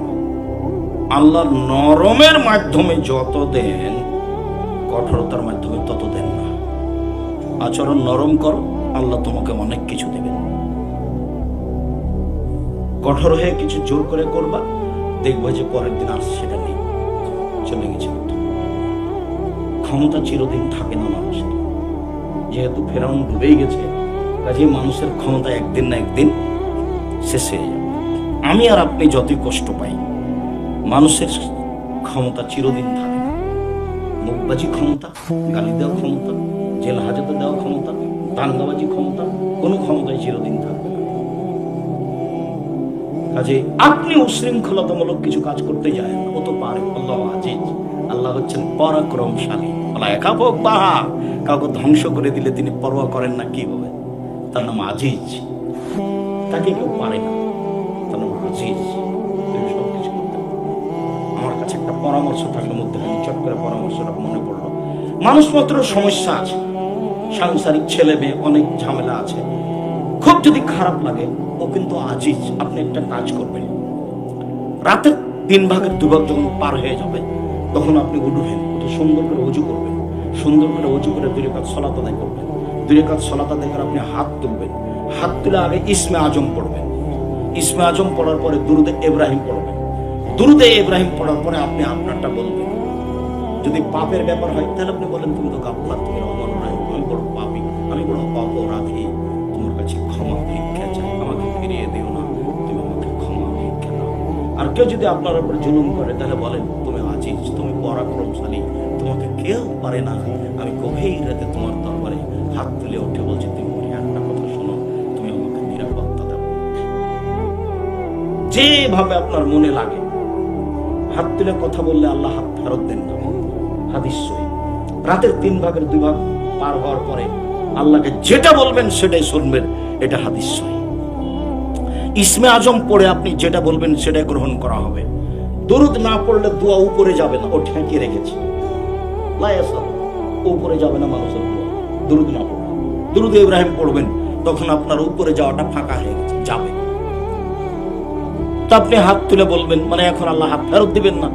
আল্লাহ নরমের মাধ্যমে যত দেন, কঠোরতার মাধ্যমে তত দেন না। আচরণ নরম করো, আল্লাহ তোমাকে অনেক কিছু দেবেন। কঠোর হয়ে কিছু জোর করে করবা, দেখবা যে পরের দিন আর সেটা নেই, চলে গেছে। ক্ষমতা চিরদিন থাকে না মানুষের। যেহেতু ফেরাউন ডুবেই গেছে, কাজে মানুষের ক্ষমতা একদিন না একদিন শেষ হয়ে যাবে। আমি আর আপনি যতই কষ্ট পাই, মানুষের ক্ষমতা চিরদিন থাকে না। মুখবাজি ক্ষমতা, গালি দেওয়া ক্ষমতা, জেল হাজতে দেওয়া ক্ষমতা, দাঙ্গাবাজি ক্ষমতা, কোনো ক্ষমতাই চিরদিন থাকবে না। কাজে আপনি উশৃঙ্খলতামূলক কিছু কাজ করতে যায় না, ও তো পারে। আল্লাহ আজিজ, আল্লাহ হচ্ছেন পরাক্রমশালী। আল্লাহ একা হোক বাহা, কাউকে ধ্বংস করে দিলে তিনি পরোয়া করেন না কি হবে। তার নাম আজিজ, তাকে কেউ পারে না, তার নাম আজিজ। তিনি সবকিছু করতে পারেন। আমার কাছে একটা পরামর্শ থাকলে মধ্যে আমি চট করে পরামর্শটা মনে পড়লো। মানুষ মাত্র সমস্যা আছে, সাংসারিক ছেলে মেয়ে অনেক ঝামেলা আছে, খুব যদি খারাপ লাগে, ও কিন্তু আজিজ। আপনি একটা কাজ করবেন, রাতের 3 ভাগের 2 ভাগ যখন পার হয়ে যাবে, তখন আপনি উঠবেন, উঠে সুন্দর করে ওযু করবেন, সুন্দর করে ওযু করে 2 রাকাত সালাত আদায় করবেন। 2 রাকাত সালাত আদায় করে আপনি হাত তুলবেন, হাত তুলে আগে ইসমে আজম পড়বেন। ইসমে আজম পড়ার পরে দুরুদে ইব্রাহিম পড়বেন। দুরুদে ইব্রাহিম পড়ার পরে আপনি আপনারটা বলবেন। যদি পাপের ব্যাপার হয়, তাহলে আপনি বলেন, তুমি তো গাফফার, তুমি রহমান রহিম, আমি বড় পাপী, আমি বড় অপরাধী, তোমার কাছে ক্ষমা ভিক্ষা চাই, আমাকে ফিরিয়ে দিও না, তুমি আমাকে ক্ষমা ভিক্ষা দাও। আর কেউ যদি আপনার উপর জুলুম করে, তাহলে বলেন, তুমি আজিজ, তুমি পরাক্রমশালী, তোমাকে কেউ পারে না। আমি গভীর রাতে তোমার দরবারে হাত তুলে উঠে বলছি, তুমি একটা কথা শোনো, তুমি আমাকে নিরাপত্তা দাও। যেভাবে আপনার মনে লাগে, হাত তুলে কথা বললে আল্লাহ হাত ফেরত দেন না। হাদিস সহিহ। রাতের 3 ভাগের 2 ভাগ পার হওয়ার পরে আল্লাহকে যেটা বলবেন সেটাই শুনবেন, এটা হাদিস সহিহ। ইসমে আজম পড়ে আপনি যেটা বলবেন সেটাই গ্রহণ করা হবে। দরুদ না পড়লে দোয়া উপরে যাবে না, ও ঠেকিয়ে রেখেছে, উপরে যাবে না মানুষের দোয়া। দরুদ না পড়লে, দরুদ ইব্রাহিম পড়বেন, তখন আপনার উপরে যাওয়াটা ফাঁকা হয়ে গেছে, যাবে। তা আপনি হাত তুলে বলবেন, মানে এখন আল্লাহ হাত ফেরত দিবেন না।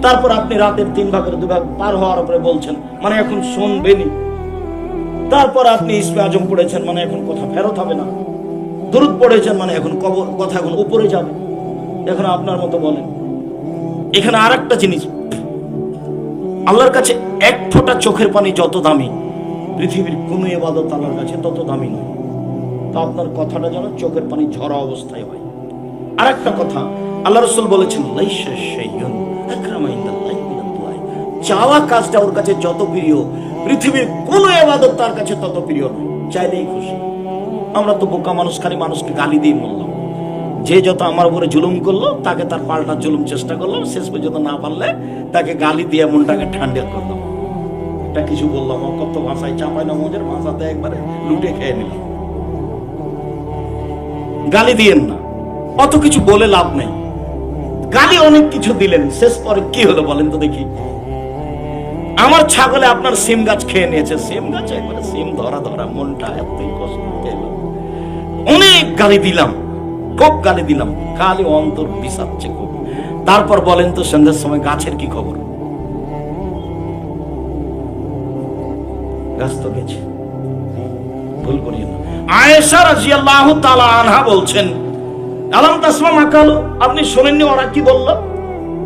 তারপর আপনি রাতের 3 ভাগের 2 ভাগ পার হওয়ার পরে বলছেন, মানে এখন শুনবেনই। তারপর আপনি ইসমে আজম পড়েছেন, মানে এখন কথা ফেরত হবে না। দরুদ পড়েছেন, মানে এখন কথা এখন উপরে যাবে। এখন আপনার মতো বলেন। এখানে আর একটা জিনিস, আল্লাহর কাছে 1 ফোঁটা চোখের পানি যত দামি, পৃথিবীর কোনো ইবাদত আল্লাহর কাছে তত দামি নয়। তো আপনার কথাটা যেন চোখের পানি ঝরা অবস্থায় হয়। আর একটা কথা, আল্লাহ রাসূল বলেছেন, লাইসা শাইউন আকরামা ইনদাল্লাহি মিনাদ দুআ। চাওয়া কাজটা ওর কাছে যত প্রিয়, পৃথিবীর কোনো ইবাদত তার কাছে তত প্রিয় নয়। চাইলেই খুশি। আমরা তো বোকা মানুষ, খালি মানুষকে গালি দিয়ে মরলাম। যে যত আমার উপরে জুলুম করলো, তাকে তার পাল্টা জুলুম চেষ্টা করলাম, শেষ পর্যন্ত না পারলে তাকে গালি দিয়ে মনটাকে ঠান্ডা করলাম। এটা কিছু বললাম, কত ভাষায় চাপাই না, মজের ভাষাতে একবারে লুটে খেয়ে নিলাম। গালি দিয়েন না, অত কিছু বলে লাভ নেই। গালি অনেক কিছু দিলেন, শেষ পরে কি হলো বলেন তো দেখি। আমার ছাগলে আপনার সিম গাছ খেয়ে নিয়েছে, সিম গাছ একবারে সিম ধরা ধরা, মনটা এতই কষ্ট পেল। অনেক গালি দিলাম, খুব গালি দিলাম, খালি অন্তর পিছাচ্ছে খুব। তারপর বলেন তো সন্ধ্যার সময় গাছের কি খবর? গাছ তো গেছে। ভুল করিয়েন না। আয়েশা রাদিয়াল্লাহু তাআলা আনহা বলছেন, আলাম তাসমা মাকাল, আপনি শোনেননি ওরা কি বলল?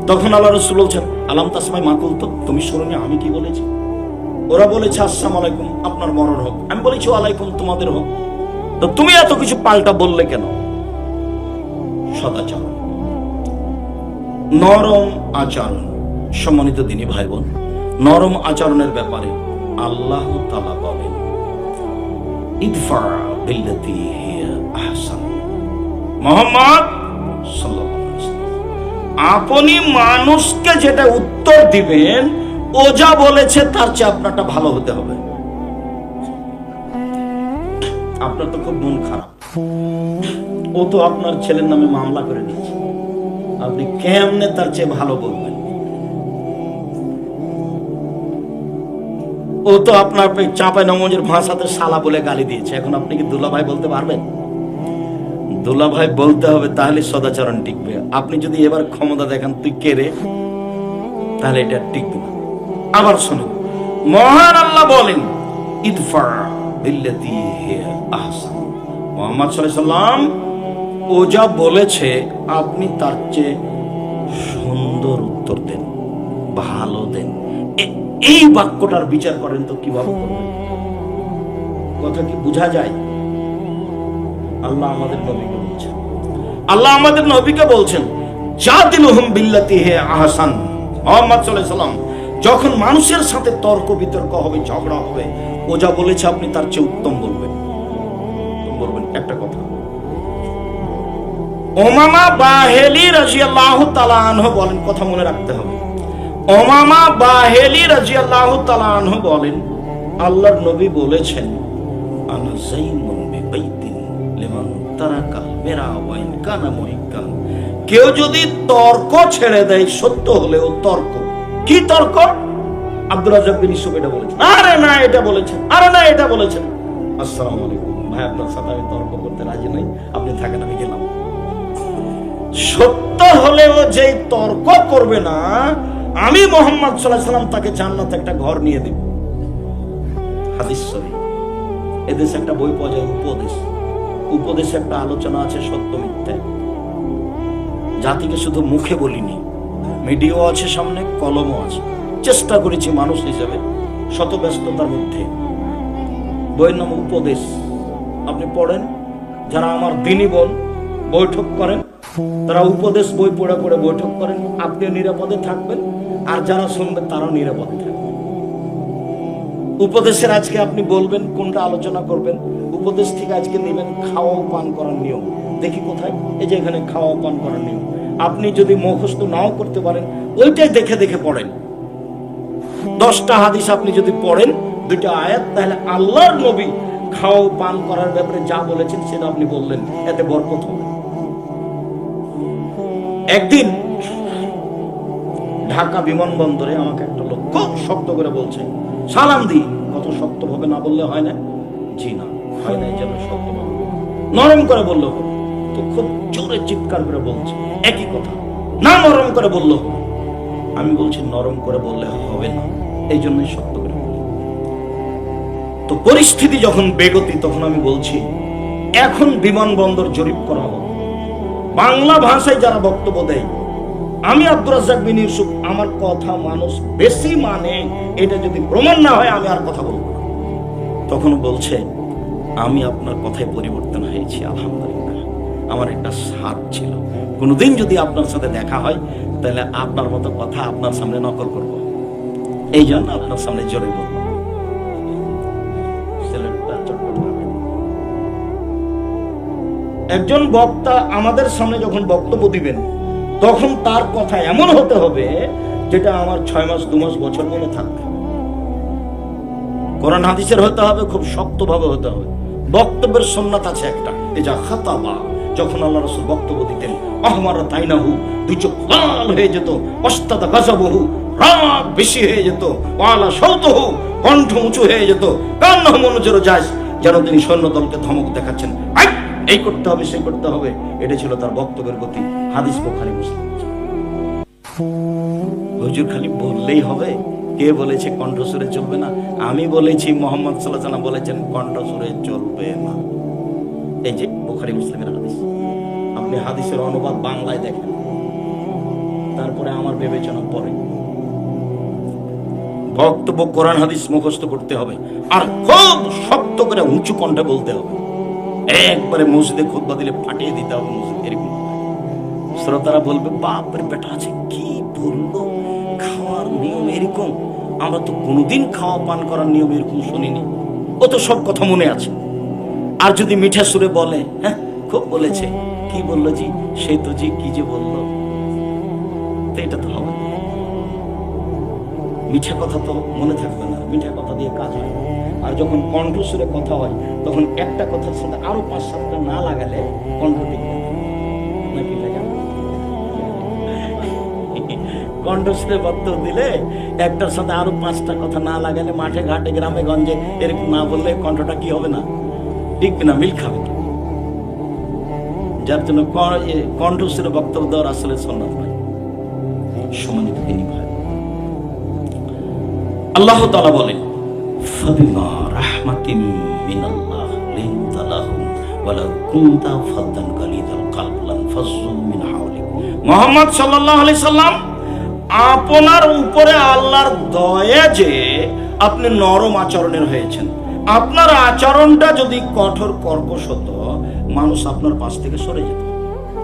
তখন আল্লাহ রাসূল বলছেন, আলাম তাসমাই মাকুল, তো তুমি শোনোনি আমি কি বলেছি? ওরা বলেছে আসসালামু আলাইকুম, আপনার মরণ হোক। আমি বলেছি ওয়ালাইকুম, তোমাদের হোক। তো তুমি এত কিছু পাল্টা বললে কেন? সদাচরণ, নরম আচরণ। সম্মানিত দিনী ভাই বোন, নরম আচরণের ব্যাপারে আল্লাহ তাআলা বলেন, ইদফা বিল্লাতি হিয়া আহসান। মুহাম্মদ সাল্লাল্লাহু আলাইহি ওয়াসাল্লাম, আপনি মানুষকে যেটা উত্তর দিবেন, ও যা বলেছে তার চেয়ে আপনারটা ভালো হতে হবে। আপনার তো খুব মন খারাপ, ও তো আপনার ছেলের নামে মামলা করে দিচ্ছে, আপনি কেমনে তার চেয়ে ভালো বলবেন? ও তো আপনার চাঁপাই নমজের ভাষাতে শালা বলে গালি দিয়েছে, এখন আপনি কি দুলাভাই বলতে পারবেন? দুলাভাই বলতে হবে, তাহলে সদাচরণ টিকবে। আপনি যদি এবার ক্ষমতা দেখান তুই কে রে, তাহলে এটা টিকবে না। আবার শুনুন, মহান আল্লাহ বলেন, ইদফা বিল্লাতি হিয়া আহসান। মুহাম্মদ সাল্লাল্লাহু আলাইহি ওয়াসাল্লাম, ও যা বলেছে আপনি তার চেয়ে সুন্দর উত্তর দেন, ভালো দেন। এই বাক্যটার বিচার করেন তো কিভাবে করবেন? কথা কি বোঝা যায়? আল্লাহ আমাদের নবীকে বলছেন, আল্লাহ আমাদের নবীকে বলছেন, জাদিলুহুম বিল্লাতি হিয়া আহসান। মুহাম্মদ সাল্লাল্লাহু আলাইহি ওয়াসাল্লাম, যখন মানুষের সাথে তর্ক বিতর্ক হবে, ঝগড়া হবে, ও যা বলেছে আপনি তার চেয়ে উত্তম বলবেন। বলবেন একটা কথা। উমামা বাহেলি রাদিয়াল্লাহু তাআলা আনহু বলেন, কথা মনে রাখতে হবে। উমামা বাহেলি রাদিয়াল্লাহু তাআলা আনহু বলেন, আল্লাহর নবী বলেছেন, আনা যাইনুন বিবাইতিন লিমান তারাকাল মিরা ওয়া ইন কানা মুহিক্কান। কেউ যদি তর্ক ছেড়ে দেয়, সত্য হলেও তর্ক। কি তর্ক? আব্দুর রাজ্জাক বিন ইউসুফ এটা বলেছেন, আরে না এটা বলেছেন, আরে না এটা বলেছেন। আসসালামু আলাইকুম ভাই, আপনার সাথে আমি তর্ক করতে রাজি নই, আপনি থাকেন, আমি গেলাম। সত্য হলেও যে তর্ক করবে না, আমি মুহাম্মদ সাল্লাল্লাহু আলাইহি ওয়াসাল্লাম তাকে জান্নাতে একটা ঘর নিয়ে দেব। হাদিস সহিহ। এদেশে একটা বই পাওয়া যায়, উপদেশ। উপদেশে একটা আলোচনা আছে সত্য মিথ্যা। জাতিকে শুধু মুখে বলিনি, মিডিয়াও আছে সামনে, কলমও আছে। চেষ্টা করেছি মানুষ হিসেবে, শত ব্যস্ততার মধ্যে। বইয়ের নাম উপদেশ। আপনি পড়েন, যারা আমার দিনী বোন বৈঠক করেন, তারা উপদেশ বই পড়ে পড়ে বৈঠক করেন, আপনিও নিরাপদে থাকবেন, আর যারা শুনবেন তারাও নিরাপদে থাকবেন। উপদেশের আজকে আপনি বলবেন কোনটা আলোচনা করবেন, উপদেশ থেকে আজকে নেবেন খাওয়া ও পান করার নিয়ম। দেখি কোথায়, এই যে এখানে খাওয়া ও পান করার নিয়ম। আপনি যদি মুখস্থ নাও করতে পারেন, ওইটাই দেখে দেখে পড়েন। 10টা হাদিস আপনি যদি পড়েন, 2টা আয়াত, তাহলে আল্লাহর নবী খাওয়া ও পান করার ব্যাপারে যা বলেছেন সেটা আপনি বললেন, এতে বরকত হবে। একদিন ঢাকা বিমানবন্দরে আমাকে একটা লোক খুব শক্ত করে বলছে, সালাম দি। কত শক্ত ভাবে না বললে হয় না? জি না, হয় না, যেন শক্ত ভাবে নরম করে বললো। তো খুব জোরে চিৎকার করে বলছে একই কথা, না নরম করে বললো। আমি বলছি নরম করে বললে হবে না, এই জন্যই শক্ত করে বলি। তো পরিস্থিতি যখন বেগতি, তখন আমি বলছি এখন বিমানবন্দর জরিপ করা হোক, বাংলা ভাষায় যারা বক্তব্য দেয়, আমি আব্দুর রাজ্জাক বিন ইউসুফ, আমার কথা মানুষ বেশি মানে, এটা যদি প্রমাণ না হয় আমি আর কথা বলবো না। তখন বলছে, আমি আপনার কথায় পরিবর্তন হয়েছি, আলহামদুলিল্লাহ। আমার একটা স্বাদ ছিল, কোনোদিন যদি আপনার সাথে দেখা হয়, তাহলে আপনার মতো কথা আপনার সামনে নকল করব, এই জন্য আপনার সামনে জোরে বলব। একজন বক্তা আমাদের সামনে যখন বক্তব্য দিবেন, তখন তার কথা এমন হতে হবে যেটা আমার 6 মাস 2 মাস বছর মনে থাকবে। কোরআন হাদিসের হতে হবে, খুব শক্তভাবে হতে হবে। বক্তব্যের সুন্নাত আছে একটা, এই যা খাতাবা, যখন আল্লাহ রাসূল বক্তব্য দিতেন, আহমারা তাইনাহু, দুই চোখ লাল হয়ে যেত, অস্তাদা গাজাবহু, রাগ বেশি হয়ে যেত, ওয়ালা সাউতুহু, কণ্ঠ উঁচু হয়ে যেত, কান্নাহু মনোজরু জাস, যেন তিনি সৈন্যদলকে ধমক দেখাচ্ছেন, এই করতে হবে, সেই করতে হবে। এটা ছিল তার বক্তব্যের গতি। হাদিস বুখারী মুসলিম। হুজুর খালি বললেই হবে, কে বলেছে কণ্ঠস্বরে চলবে না? আমি বলেছি, মোহাম্মদ সাল্লাল্লাহু আলাইহি ওয়াসাল্লাম বলেছেন কণ্ঠস্বরে চলবে না। এই যে বুখারী মুসলিমের হাদিস। আপনি হাদিসের অনুবাদ বাংলায় দেখেন, তারপরে আমার বিবেচনা পরে। বক্তব্য কোরআন হাদিস মুখস্থ করতে হবে, আর খুব শক্ত করে উঁচু কণ্ঠে বলতে হবে। একবারে মসজিদে খুতবা দিলে ফাটিয়ে দিতে হবে মসজিদ। এরকম শ্রোতারা বলবে, বাপরে বেটা আছে কি বললো, খাওয়ার নিয়ম এরকম, আমরা তো কোনোদিন খাওয়া পান করার নিয়ম এরকম শুনিনি, ও তো সব কথা মনে আছে। আর যদি মিঠা সুরে বলে, হ্যাঁ খুব বলেছে, কি বললো জি, সে তো জি কি যে বললো, তো এটা তো হবে না। মিঠা কথা তো মনে থাকবে না, মিঠা কথা দিয়ে কাজ হয়। আর যখন কণ্ঠস্বরে কথা হয়, তখন একটা কথার সাথে আরো 5-7টা না লাগালে কণ্ঠ টিকবে নাকি লাগা। কণ্ঠস্বরে বক্তব্য দিলে একটার সাথে আরো 5টা কথা না লাগালে, মাঠে ঘাটে গ্রামে গঞ্জে এরকম না বললে কণ্ঠটা কি হবে না, টিকবে না, মিল খাবে না। যার জন্য কণ্ঠস্বরে বক্তব্য দেওয়ার আসলে সুন্নাত নয়। সম্মানিত দিনী ভাই, আল্লাহ তাআলা বলেন, ফাবিমা রাহমাতিন মিনাল্লাহ লিনতা লাহুম ওয়ালাউ কুনতা ফাদ্দান গালিযাল কলব লানফাজ্জু মিন হাওলিক। মুহাম্মদ সাল্লাল্লাহু আলাইহি সাল্লাম, আপনার উপরে আল্লাহর দয়া যে আপনি নরম আচরণের হয়েছেন। আপনার আচরণটা যদি কঠোর কর্কশ হতো, মানুষ আপনার পাশ থেকে সরে যেত,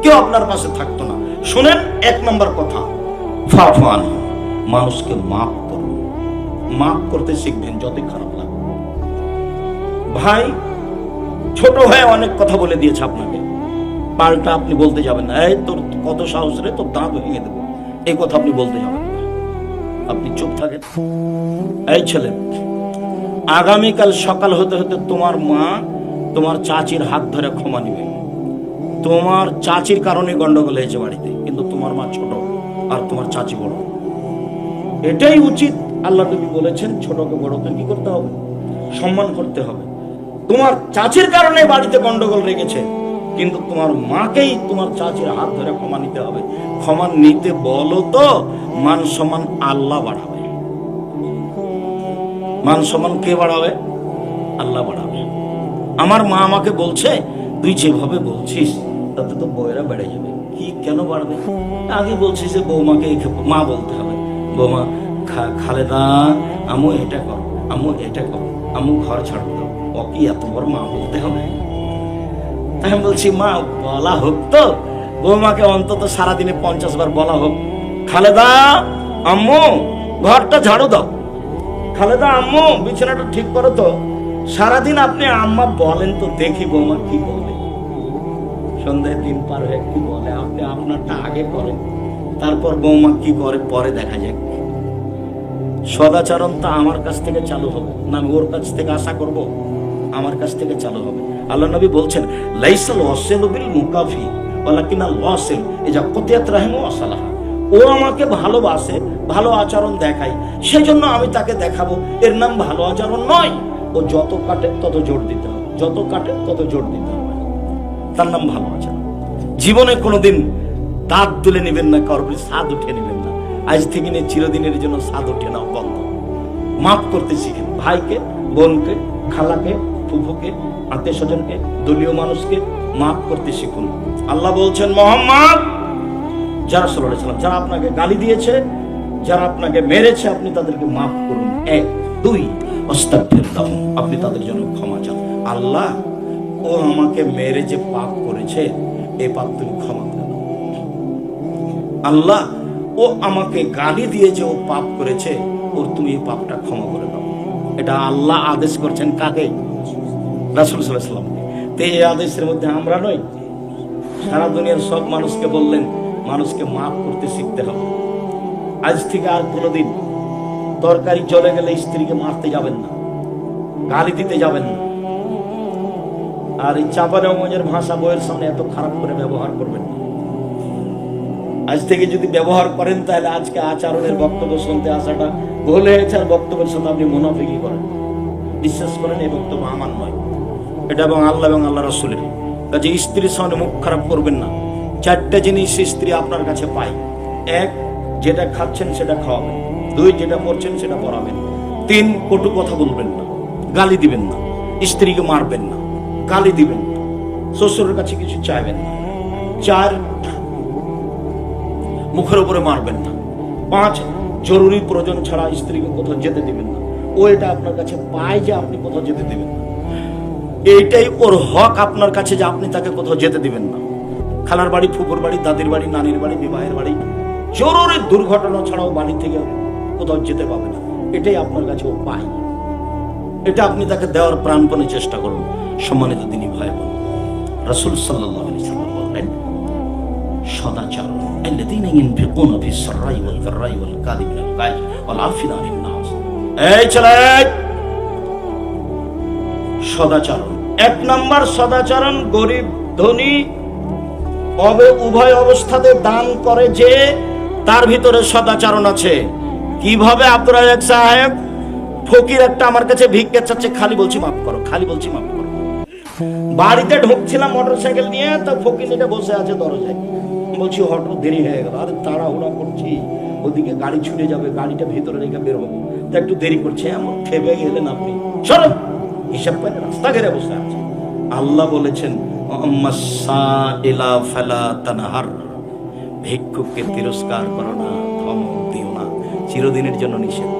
কেউ আপনার পাশে থাকতো না। শুনেন, 1 নম্বর কথা, ফাফান, মানুষকে মাফ করুন। মাফ করতে শিখবেন যতই খারাপ লাগে। ভাই ছোট হয়ে অনেক কথা বলে দিয়েছে আপনাকে, পাল্টা আপনি বলতে যাবেন না, এই তোর কত সাহস রে, তোর দাঁত ভেঙে দেবো, এই কথা আপনি বলতে যাবেন না। আপনি চুপ থাকেন। এই ছেলে, আগামীকাল সকাল হতে হতে তোমার মা তোমার চাচির হাত ধরে ক্ষমা নিবে। তোমার চাচির কারণে গন্ডগোল হয়েছে বাড়িতে, কিন্তু তোমার মা ছোট আর তোমার চাচি বড়। এটাই উচিত। আল্লাহ নবী বলেছেন, ছোটকে বড়কে কি করতে হবে? সম্মান করতে হবে। তোমার চাচির কারণে বাড়িতে গন্ডগোল রেখেছে, কিন্তু তোমার মাকেই তোমার চাচির হাত ধরে ক্ষমা নিতে হবে। ক্ষমা নিতে বলো তো, মান সম্মান আল্লাহ বাড়াবে। মান সম্মান কে বাড়াবে? আল্লাহ বাড়াবে। আমার মা আমাকে বলছে, তুই যেভাবে বলছিস তাতে তো বউয়েরা বেড়ে যাবে। কি কেন বাড়বে? আগে বলছিস যে বৌমাকে মা বলতে হবে, বৌমা খালেদা আমু এটা কর, আমু এটা কর, আমু ঘর ছাড় দাও, ও কি এত বড় মা বলতে হবে? আমি বলছি, মা বলা হোক তো, বৌমাকে অন্তত সারাদিনে 50 বার বলা হোক, খালেদা আম্মু ঘরটা ঝাড়ু দাও, খালেদা আম্মু বিছানাটা ঠিক করো তো। সারাদিন আপনি আম্মা বলেন তো দেখি বৌমা কি বলে। সন্ধ্যায় দিন পার হয়ে কি বলে, আপনি আপনারটা আগে করেন, তারপর বৌমা কি করে পরে দেখা যাক। সদাচরণ তো আমার কাছ থেকে চালু হবে না, আমি ওর কাছ থেকে আশা করব? আমার কাছ থেকে চালু হবে। আল্লাহ নবী বলছেন, লাইসাল ওয়াসিলু বিল মুকাফি ওয়ালাকিনাল ওয়াসিল ইজা কুতিয়াত রাহিমু ওয়াসালাহা। ও আমাকে ভালোবাসে, ভালো আচরণ দেখায়, সেজন্য আমি তাকে দেখাবো, এর নাম ভালো আচরণ নয়। ও যত কাটে তত জোর দিতে হবে, যত কাটে তত জোর দিতে হবে, তার নাম ভালো আচরণ। জীবনে কোনোদিন দাঁত তুলে নেবেন না, কারোর স্বাদ উঠে নেবেন না। আজ থেকে নিয়ে চিরদিনের জন্য স্বাদ উঠে নাও বন্ধ। মাফ করতে শিখেন, ভাইকে, বোনকে, খালাকে, ফুফুকে, আত্মীয় স্বজনকে, দলীয় মানুষকে মাফ করতে শিখুন। আল্লাহ বলছেন, মুহাম্মদ যারা সাল্লাল্লাহু আলাইহি ওয়াসাল্লাম, যারা আপনাকে গালি দিয়েছে, যারা আপনাকে মেরেছে, আপনি তাদেরকে মাফ করুন। 1, 2 আস্তাগফির লাহুম, আপনি তাদের জন্য ক্ষমা চান। আল্লাহ, ও আমাকে মেরে যে পাপ করেছে, এই পাপ তুমি ক্ষমা করে দাও। আল্লাহ, ও আমাকে গালি দিয়ে যে ও পাপ করেছে, ওর তুমি এই পাপটা ক্ষমা করে দাও। এটা আল্লাহ আদেশ করছেন কাকে? রাসূল সাল্লাল্লাহু আলাইহি ওয়াসাল্লাম। তো এই আদেশের মধ্যে আমরা নই। সারা দুনিয়ার সব মানুষকে বললেন, মানুষকে মাফ করতে শিখতে হবে। আজ থেকে আর কোনোদিন তরকারি চলে গেলে স্ত্রীকে মারতে যাবেন না, গালি দিতে যাবেন না। আর এই চাঁপানেওয়াজের ভাষা বইয়ের সামনে এত খারাপ করে ব্যবহার করবেন না। আজ থেকে যদি ব্যবহার করেন, তাহলে আজকে আচরণের বক্তব্য শুনতে আসাটা ভুল হয়েছে, আর বক্তব্যের সাথে আপনি মুনাফিকি করেন। বিশ্বাস করেন, এই বক্তব্য আমার নয়, এটা এবং আল্লাহ এবং আল্লাহ রাসূলের। কাজে স্ত্রীর সামনে মুখ খারাপ করবেন না। 4টে জিনিস স্ত্রী আপনার কাছে পায়। 1, যেটা খাচ্ছেন সেটা খাওয়াবেন। 2, যেটা পড়ছেন সেটা পড়াবেন। 3, কটু কথা বলবেন না, গালি দিবেন না, স্ত্রীকে মারবেন না, গালি দিবেন না, শ্বশুরের কাছে কিছু চাইবেন না। 4, মুখের উপরে মারবেন না। 5, জরুরি প্রয়োজন ছাড়া স্ত্রীকে কোথাও যেতে দিবেন না। ও এটা আপনার কাছে পায় যে আপনি কোথাও যেতে দিবেন না, এইটাই ওর হক আপনার কাছে যে আপনি তাকে কোথাও যেতে দিবেন না। খালার বাড়ি, ফুপুর বাড়ি, দাদির বাড়ি, নানির বাড়ি, বিবাহের বাড়ি, জরুরি দুর্ঘটনা ছাড়াও বাড়ি থেকে কোথাও যেতে পাবে না, এটাই আপনার কাছে ও পায়। এটা আপনি তাকে দেওয়ার প্রাণপণে চেষ্টা করুন। সম্মানিত দিনী ভাই বোন, রাসূল সাল্লাল্লাহু আলাইহি ওয়াসাল্লাম বলেন, সদাচরণ আল্লাযীনা ইনফিকুনা ফিস সাররাই ওয়াল দাররাই ওয়াল কাযিমিনাল গায়জ ওয়াল আফিনা আনিন নাস। এই ছেলে, সদাচরণ 1 নাম্বার সদাচরণ, গরিব ধনী উভয় অবস্থাতে দান করে যে, তার ভিতরে সদাচরণ আছে। কিভাবে? আব্দুর রাজ্জাক সাহেব, ফকির একটা আমার কাছে ভিক্ষা চাচ্ছে, খালি বলছি মাফ করো, খালি বলছি মাফ করো। বাড়িতে ঢুকছিলাম মোটরসাইকেল নিয়ে, তো ফকির এটা বসে আছে দরজায়, বলছি হঠাৎ দেরি হয়ে গেল। আরে তাড়াহুড়া করছি, ওদিকে গাড়ি ছুটে যাবে, গাড়িটা ভিতরে রেখে বের হবো, তো একটু দেরি করছে। এমন খেপে গেলেন আপনি, সরব হিসাব করে রাস্তা ঘেরে বসে আছে। আল্লাহ বলেছেন, ভিক্ষুককে তিরস্কার করো না, ধমক দিও না, চিরদিনের জন্য নিষেধ।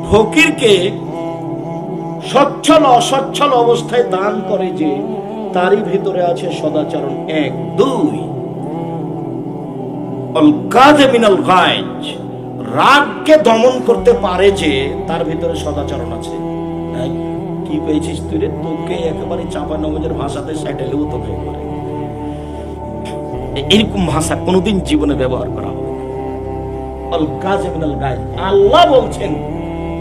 ফকিরকে সচ্ছল অসচ্ছল অবস্থায় দান করে যে, তারই ভিতরে আছে সদাচরণ। 1, 2, রাগকে দমন করতে পারে যে, তার ভিতরে সদাচরণ আছে। কি পেয়েছিস তুই রে? তোকে একেবারে চাপা নবজের ভাষাতে সেটেলেও তোকে করে, এরকম ভাষা কোনোদিন জীবনে ব্যবহার করা হবে। আল্লাহ বলছেন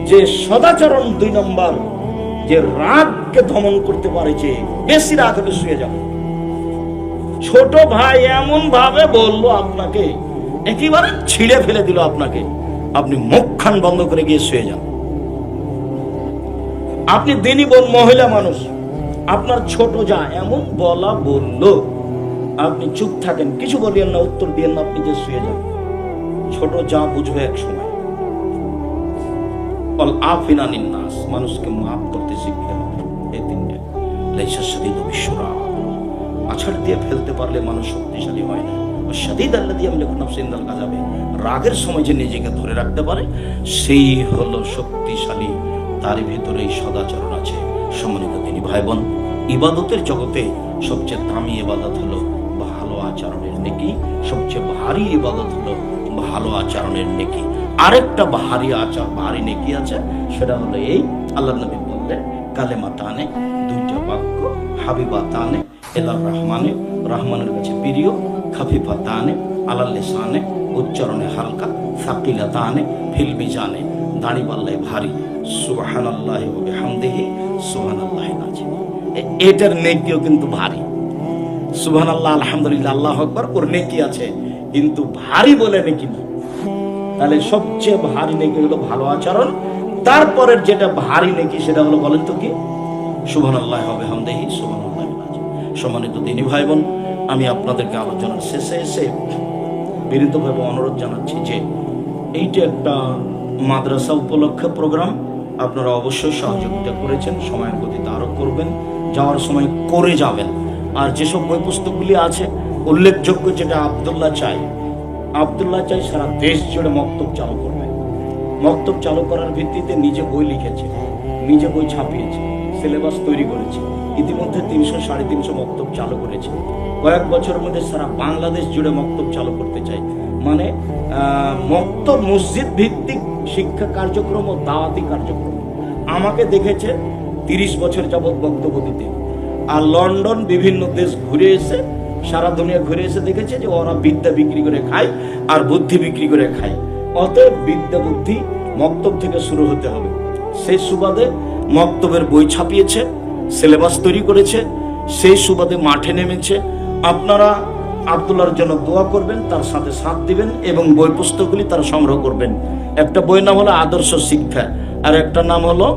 যে সদাচরণ 2 নম্বর, যে রাগকে দমন করতে পারে যে, বেশি রাগ হলে শুয়ে যাবে। ছোট ভাই এমন ভাবে বললো আপনাকে, একেবারে ছিঁড়ে ফেলে দিল আপনাকে, আপনি মুখখান বন্ধ করে গিয়ে শুয়ে যান। আপনি দিনী বোন, মহিলা মানুষ, আপনার ছোট যা এমন বলা বললো, আপনি চুপ থাকেন, কিছু বলিয়েন না, উত্তর দিয়েন না, আপনি যে শুয়ে যান। ছোট যা বুঝবে এক সময়। আফিনা আনিন নাস, মানুষকে মাফ করতে শিখতে হবে। এই 3টে। লাইসা শাদীদু বিশুরা, আছাড় দিয়ে ফেলতে পারলে মানুষ শক্তিশালী হয় না। শাদীদ আল্লাযী ইয়ামলিকু নাফসাহু ইনদাল গাযাবে, রাগের সময় যে নিজেকে ধরে রাখতে পারে, সেই হলো শক্তিশালী, তারই ভিতরে এই সদাচরণ আছে। সম্মানিত দিনী ভাই বোন, ইবাদতের জগতে সবচেয়ে দামি ইবাদত হলো ভালো আচরণের নেকি, সবচেয়ে ভারী ইবাদত হলো ভালো আচরণের নেকি। আরেকটা ভারী নেকি আছে, সেটা হলো এই, আল্লাহ নবী বললেন, কালেমাতানে, 2টা বাক্য, হাবিবাতানে ইলার রহমানে, রহমানের কাছে প্রিয়, খাফিফাতানে আলাল লিসানে, উচ্চারণে হালকা, সাকিলাতানে ফিল মিজানে, দাড়ি পাল্লায় ভারী, সুবহানাল্লাহি ওয়া বিহামদিহি সুবহানাল্লাহিল আযীম। এটার নেকিও কিন্তু ভারী। সুবহানাল্লাহ, আলহামদুলিল্লাহ, আল্লাহু আকবার, ওর নেকি আছে, কিন্তু ভারী বলে নেকি না। তাহলে সবচেয়ে ভারী নেকি হলো ভালো আচরণ। তারপরের যেটা ভারী নেকি, সেটা হলো, বলেন তো কি? সুবহানাল্লাহি ওয়া বিহামদিহি সুবহানাল্লাহিল আযীম। সম্মানিত দিনী ভাই বোন, আমি আপনাদেরকে আলোচনার শেষে এসে বিনীতভাবে অনুরোধ জানাচ্ছি যে, এইটা একটা মাদ্রাসা উপলক্ষে প্রোগ্রাম, আপনারা অবশ্যই সহযোগিতা করেছেন, সময়ের গতিতে আরো করবেন, যাওয়ার সময় করে যাবেন। আর যেসব বই পুস্তকগুলি আছে উল্লেখযোগ্য, যেটা আব্দুল্লাহ চাই সারা দেশ জুড়ে মক্তব চালু করবে। মক্তব চালু করার ভিত্তিতে নিজে বই লিখেছে, নিজে বই ছাপিয়েছে, সিলেবাস তৈরি করেছে, ইতিমধ্যে 300-350 মক্তব চালু করেছে। কয়েক বছরের মধ্যে সারা বাংলাদেশ জুড়ে মক্তব চালু করতে চাই। মানে মক্তব মসজিদ ভিত্তিক শিক্ষা কার্যক্রম ও দাওয়াতি কার্যক্রম। আমাকে দেখেছে 30 বছর যাবৎ বক্তব্য দিতে, আর লন্ডন বিভিন্ন দেশ ঘুরে এসে, সারা দুনিয়া ঘুরে এসে দেখেছে যে ওরা বিদ্যা বিক্রি করে খায় আর বুদ্ধি বিক্রি করে খায়। অতএব বিদ্যা বুদ্ধি মক্তব থেকে শুরু হতে হবে। সেই সুবাদে মক্তবের বই ছাপিয়েছে, সিলেবাস তৈরি করেছে, সেই সুবাদে মাঠে নেমেছে। আপনারা আব্দুল্লাহর জন্য দোয়া করবেন, তার সাথে সাথ দিবেন এবং বই পুস্তকগুলি তারা সংগ্রহ করবেন। একটা বইয়ের নাম হলো আদর্শ শিক্ষা, আর একটা নাম হলো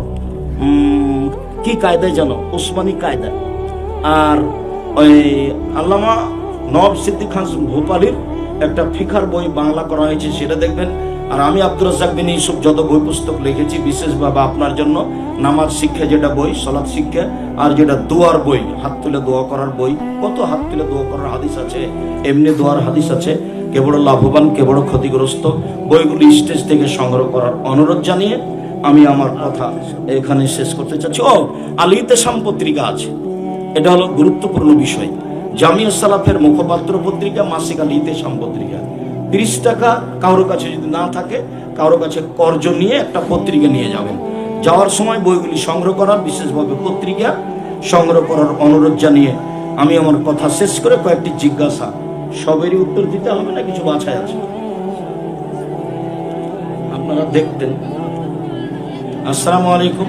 কি কায়দায় জানো, উসমানী কায়দা। আর ওই আল্লামা নওয়াব সিদ্দিক খান ভোপালীর একটা ফিকার বই বাংলা করা হয়েছে, সেটা দেখবেন। আর আমি আব্দুর রাজ্জাক বিন ইউসুফ যত বই পুস্তক লিখেছি, বিশেষভাবে আপনার জন্য নামাজ শিক্ষা যেটা বই, সালাত শিক্ষা, আর যেটা দোয়ার বই, হাত তুলে দোয়া করার বই, কত হাত তুলে দোয়া করার হাদিস আছে, এমনি দোয়ার হাদিস আছে, কে বড় লাভবান কে বড় ক্ষতিগ্রস্ত, বইগুলি স্টেজ থেকে সংগ্রহ করার অনুরোধ জানিয়ে আমি আমার কথা এখানে শেষ করতে চাচ্ছি। আল ইতিসাম পত্রিকা আছে, এটা হলো গুরুত্বপূর্ণ বিষয়। জামিয়া সালাফের মুখপাত্র পত্রিকা, মাসিক আল ইতিসাম পত্রিকা, 30 টাকা। কারোর কাছে যদি না থাকে, কারোর কাছে কর্জ নিয়ে একটা পত্রিকা নিয়ে যাবেন। যাওয়ার সময় বইগুলি সংগ্রহ করার, বিশেষভাবে পত্রিকা সংগ্রহ করার অনুরোধ জানিয়ে আমি আমার কথা শেষ করে কয়েকটি জিজ্ঞাসা, সবেরই উত্তর দিতে হবে না, কিছু বাছাই আছে, আপনারা দেখতেন। আসসালামু আলাইকুম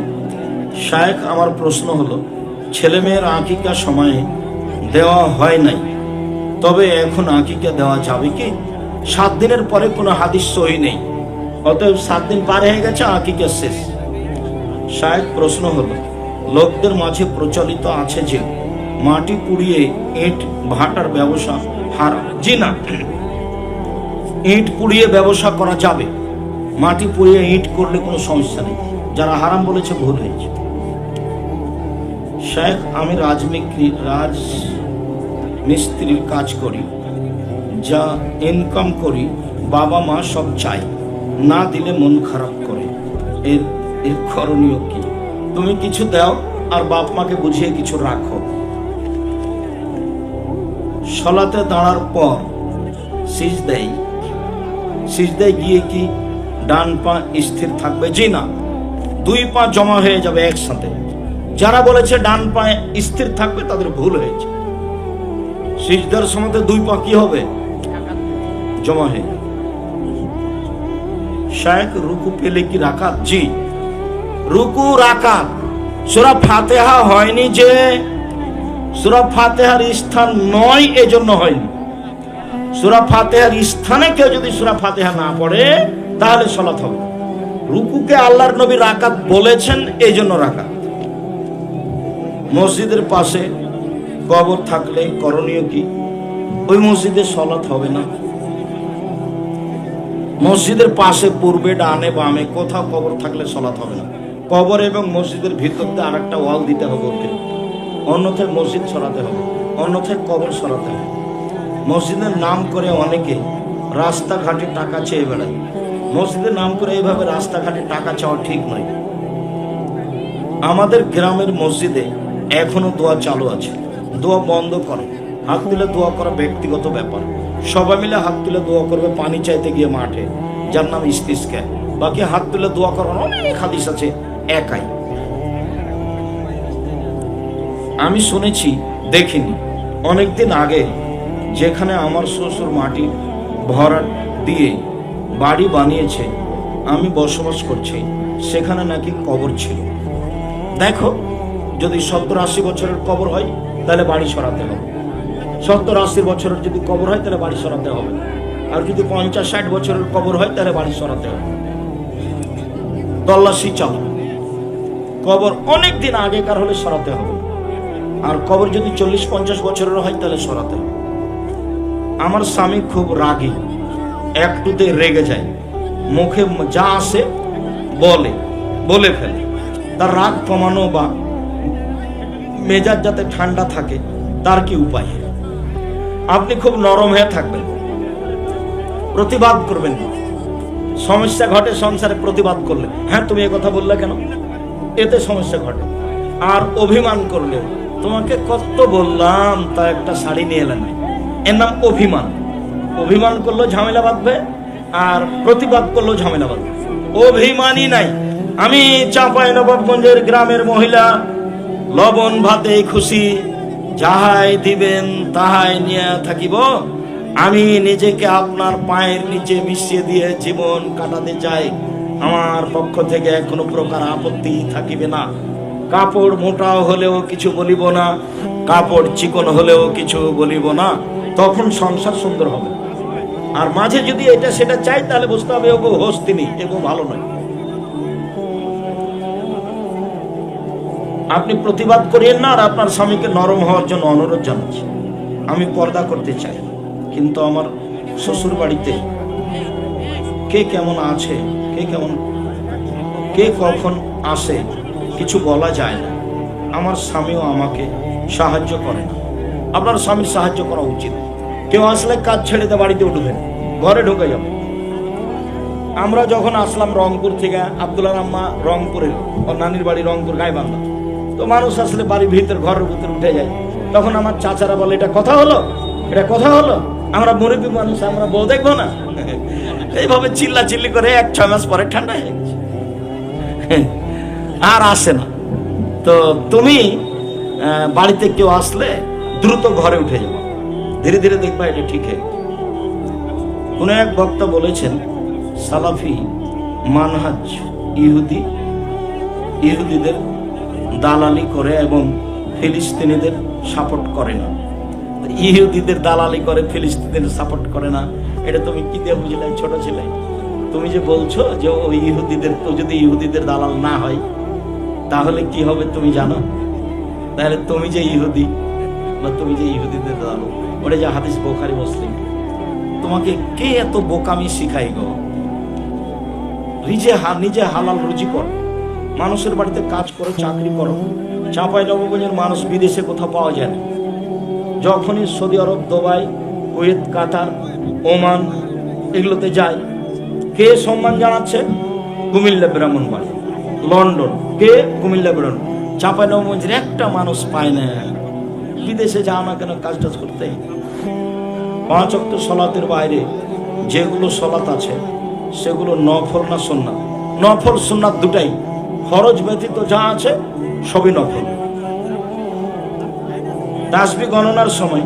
শায়েখ, আমার প্রশ্ন হলো, ছেলে মেয়ের আকিকা সময়ে দেওয়া হয় নাই, তবে এখন আকিকা দেওয়া যাবে কি? 7 দিনের পরে কোনো হাদিস সহি নেই, অতএব 7 দিন পার হয়ে গেছে, আকিকা শেষ। শায়েখ, প্রশ্ন হলো, লোকদের মাঝে প্রচলিত আছে যে মাটি পুড়িয়ে ইট ভাটার ব্যবসা হারাম। জি না, ইট পুড়িয়ে ব্যবসা করা যাবে, মাটি পুড়িয়ে ইট করলে কোনো সমস্যা নেই। যারা হারাম বলেছে ভুল হয়েছে। শেখ, আমি রাজমিস্ত্রির কাজ করি, যা ইনকাম করি বাবা মা সব চাই, না দিলে মন খারাপ করে, এর করণীয় কি? তুমি কিছু দাও আর বাপ মাকে বুঝিয়ে কিছু রাখো। সলাতে দাঁড়ার পর সিজদায় গিয়ে কি ডান পা স্থির থাকবে? জি না, 2 পা জমা হয়ে যাবে একসাথে। যারা বলেছে ডান পা স্থির থাকবে তাদের ভুল হয়েছে। সিজদার সময় 2 পা কি হবে? জমা হয়ে। শায়েখ, রুকু পেলে কি রাকাত? জি, রুকু রাকাত। সূরা ফাতিহা হয়নি যে সূরা ফাতিহার স্থান নয়, এজন্য হয়নি। সূরা ফাতিহার স্থানে কেউ যদি সূরা ফাতিহা না পড়ে তাহলে সালাত হবে। রুকুকে আল্লাহর নবী রাকাত বলেছেন, এজন্য রাকাত। মসজিদের পাশে কবর থাকলে করণীয় কি? ওই মসজিদে সালাত হবে না। মসজিদের পাশে পূর্বে ডানে বামে কোথাও কবর থাকলে সালাত হবে না। কবর এবং মসজিদের ভিতর দিয়ে আরেকটা ওয়াল দিতে হবে, অন্যথায় মসজিদ সরাতে হবে, অন্যথায় কবর সরাতে হবে। মসজিদের নাম করে অনেকে রাস্তাঘাটে টাকা চেয়ে বেড়ায়। মসজিদের নাম করে এইভাবে রাস্তাঘাটে টাকা চাওয়া ঠিক নয়। আমাদের গ্রামের মসজিদে এখনো দোয়া চালু আছে, দোয়া বন্ধ করে। হাত তুলে দোয়া করা ব্যক্তিগত ব্যাপার, সবাই মিলে হাত তুলে দোয়া করবে পানি চাইতে গিয়ে মাঠে, যার নাম ইস্তিসকা। বাকি হাত তুলে দোয়া করার অনেক হাদিস আছে একাই। আমি শুনেছি, দেখিনি, অনেকদিন আগে যেখানে আমার শ্বশুর মাটি ভরাট দিয়ে বাড়ি বানিয়েছে, আমি বসবাস করছি, সেখানে নাকি কবর ছিল। দেখো, যদি 70-80 বছরের কবর হয় তাহলে বাড়ি সরাতে হবে। 70-80 বছরের যদি কবর হয় তাহলে বাড়ি সরাতে হবে। আর যদি 50-60 বছরের কবর হয় তাহলে বাড়ি সরাতে হবে। তল্লাশি চালু। কবর অনেক দিন আগেকার হলে সরাতে হবে। আর কবর যদি 40-50 বছরের হয় তাহলে সরাতে হবে। আমার স্বামী খুব রাগী, একটুতে রেগে যায়, মুখে যা আসে বলে ফেলে। তার রাগ কমানো বা মেজাজ যাতে ঠান্ডা থাকে তার কি উপায়? আপনি খুব নরম হয়ে থাকবেন, প্রতিবাদ করবেন। সমস্যা ঘটে সংসারে, প্রতিবাদ করলে, হ্যাঁ তুমি কথা বললে কেন, এতে সমস্যা ঘটে। আর অভিমান করলে, তোমাকে কত বললাম তা একটা শাড়ি নিয়ে এলেন, এর নাম অভিমান। অভিমান করলেও ঝামেলা বাঁধবে, আর প্রতিবাদ করলেও ঝামেলা বাঁধবে। অভিমানই নাই। আমি চাঁপাইনবাবগঞ্জের গ্রামের মহিলা, লবণ ভাতে খুশি, যাহাই দিবেন তাহাই নিয়ে থাকিব। আমি নিজেকে আপনার পায়ের নিচে মিশিয়ে দিয়ে জীবন কাটাতে চাই। আমার পক্ষ থেকে কোনো প্রকার আপত্তি থাকিবে না। কাপড় মোটাও হলেও কিছু বলিব না, কাপড় চিকন হলেও কিছু বলিব না। তখন সংসার সুন্দর হবে। আর মাঝে যদি এটা সেটা চাই তাহলে বুঝতে হবে ও হস্তিনী, এগো ভালো নয়। আপনি প্রতিবাদ করিয়েন না। আর আপনার স্বামীকে নরম হওয়ার জন্য অনুরোধ জানাচ্ছি। আমি পর্দা করতে চাই, কিন্তু আমার শ্বশুর বাড়িতে কে কেমন আছে, কে কখন আসে কিছু বলা যায় না। আমার স্বামীও আমাকে সাহায্য করে না। আপনার স্বামীর সাহায্য করা উচিত। কেউ আসলে কাজ ছেড়ে দিয়ে বাড়িতে উঠবেন, ঘরে ঢুকে যাবে। আমরা যখন আসলাম রংপুর থেকে, আব্দুল্লাহ আম্মা রংপুরের, ওর নানির বাড়ি রংপুর গাইবান্ধা, তো মানুষ আসলে বাড়ির ভিতর ঘরের ভিতরে উঠে যায়। তখন আমার চাচারা বলে, এটা কথা হলো, এটা কথা হলো, আমরা মুরব্বী মানুষ, আমরা বউ দেখবো না? এইভাবে চিল্লা চিল্লি করে 1-6 মাস পরে ঠান্ডা হয়ে গেছে, আর আসে না। তো তুমি বাড়িতে কেউ আসলে দ্রুত ঘরে উঠে যাবো, ধীরে ধীরে দেখবা এটা ঠিক হয়। কোন এক বক্তা বলেছেন, সালাফি মানহাজ ইহুদিদের দালালি করে এবং ফিলিস্তিনিদের সাপোর্ট করে না। ইহুদিদের দালালি করে, ফিলিস্তিনিদের সাপোর্ট করে না, এটা তুমি কি দিয়ে বুঝলে ছোট ছেলে? তুমি যে বলছো যে ওই ইহুদিদের, তো যদি ইহুদিদের দালাল না হয় তাহলে কি হবে তুমি জানো? তাহলে তুমি যে ইহুদি বা তুমি যে ইহুদিদের দালাল, ওটা যে হাদিস বুখারী মুসলিম, তোমাকে কে এত বোকামি শিখাই গো? নিজে হালাল রুজি করো, মানুষের বাড়িতে কাজ করো, চাকরি করো। চাঁপাইনবাবগঞ্জের মানুষ বিদেশে কোথাও পাওয়া যায় না। যখনই সৌদি আরব, দুবাই, কুয়েত, কাতার, ওমান এগুলোতে যায়, কে সম্মান জানাচ্ছে? কুমিল্লা ব্রাহ্মণবাড়ি, লন্ডন, কে? কুমিল্লা ব্রাহ্মণ। চাঁপাইনবাবগঞ্জের একটা মানুষ পায় না। বিদেশে যাও না কেন কাজ টাজ করতে? 5 ওয়াক্ত সলাতের বাইরে যেগুলো সলাত আছে সেগুলো নফল না সুন্নাত? নফল সুন্নাত দুটাই, ফরজ ব্যতীত যা আছে সবই নফল। তাসবিহ গণনার সময়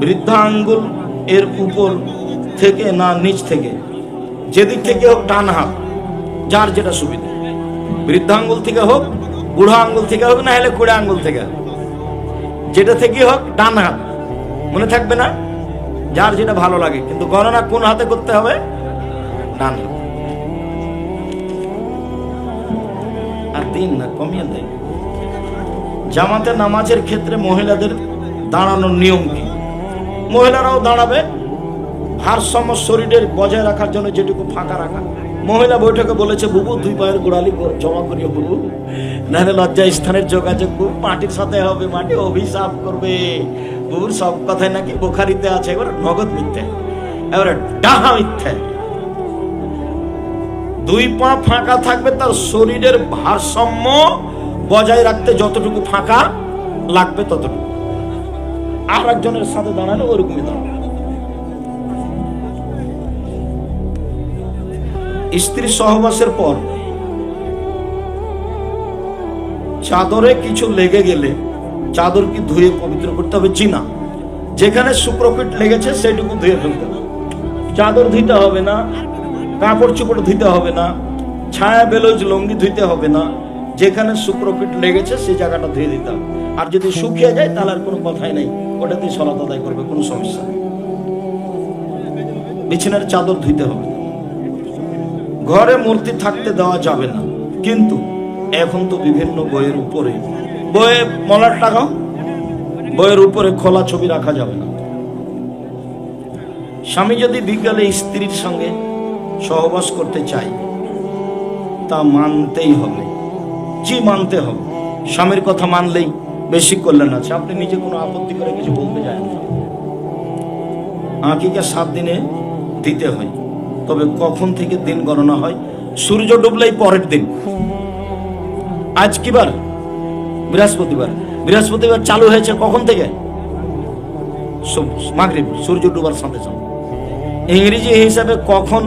বৃদ্ধা আঙ্গুল এর উপর থেকে না নিচ থেকে, যেদিক থেকে হোক ডান হাত, যার যেটা সুবিধা, বৃদ্ধা আঙ্গুল থেকে হোক, বুড়া আঙ্গুল থেকে হোক, না হলে কুড়া আঙ্গুল থেকে, যেটা থেকে হোক ডান হাত, মনে থাকবে না? যার যেটা ভালো লাগে, কিন্তু গণনা কোন হাতে করতে হবে? ডান হাত। আর 3 না, কমিয়ে দেয়। জামাতে নামাজের ক্ষেত্রে মহিলাদের দাঁড়ানোর নিয়ম কি? মহিলারাও দাঁড়াবে, ভারসাম্য শরীরের বজায় রাখার জন্য যেটুকু ফাঁকা রাখা। মহিলা বৈঠকে বলেছে, বুবু 2 পায়ের গোড়ালি জমা করিও বুবু, নাহলে লজ্জা স্থানের যোগাযোগ মাটির সাথে হবে, মাটি অভিশাপ করবে। বুবুর সব কথাই নাকি বুখারীতে আছে, এবার নগদ মিথ্যে, এবারে ডাহা মিথ্যে। 2 পা ফাঁকা থাকবে, তার শরীরের ভারসাম্য বজায় রাখতে যতটুকু ফাঁকা লাগবে ততটুকু। আর একজনের সাথে দাঁড়ালে ওরকমই দাঁড়াবে। স্ত্রী সহবাসের পর চাদরে কিছু লেগে গেলে চাদর কি ধুয়ে পবিত্র করতে হবে? জি না, যেখানে শুক্রকীট লেগেছে সেটুকু ধুয়ে ফেলতে হবে। চাদর ধুইতে হবে না, কাপড় চোপড় ধুইতে হবে না, ছায়া বেলৌজ লঙ্গি ধুইতে হবে না। যেখানে শুক্রকীট লেগেছে সেই জায়গাটা ধুয়ে দিতে হবে। আর যদি শুকিয়ে যায় তাহলে আর কোনো কথাই নেই, ওটাতে সালাত আদায় করবে, কোনো সমস্যা নেই। বিছানার চাদর ধুইতে হবে। ঘরে মূর্তি থাকতে দেওয়া যাবে না, কিন্তু এখন তো বিভিন্ন বইয়ের উপরে, বইয়ে মলার টাকা, বইয়ের উপরে খোলা ছবি রাখা যাবে না। স্বামী যদি বিকালে স্ত্রীর সঙ্গে সহবাস করতে চায় তা মানতেই হবে। জি, মানতে হবে। স্বামীর কথা মানলেই বেশি কল্যাণ আছে। আপনি নিজে কোনো আপত্তি করে কিছু বলতে যায় না। আকিকা 7 দিনে দিতে হয়, তবে কখন থেকে দিন গণনা হয়? সূর্য ডুবলেই পরের দিন। আজ কি বার? বৃহস্পতিবার। বৃহস্পতিবার চালু হয়েছে কখন থেকে? মাগরিব, সূর্য ডুবার সাথে সাথে। ইংরেজি হিসাবে কখন?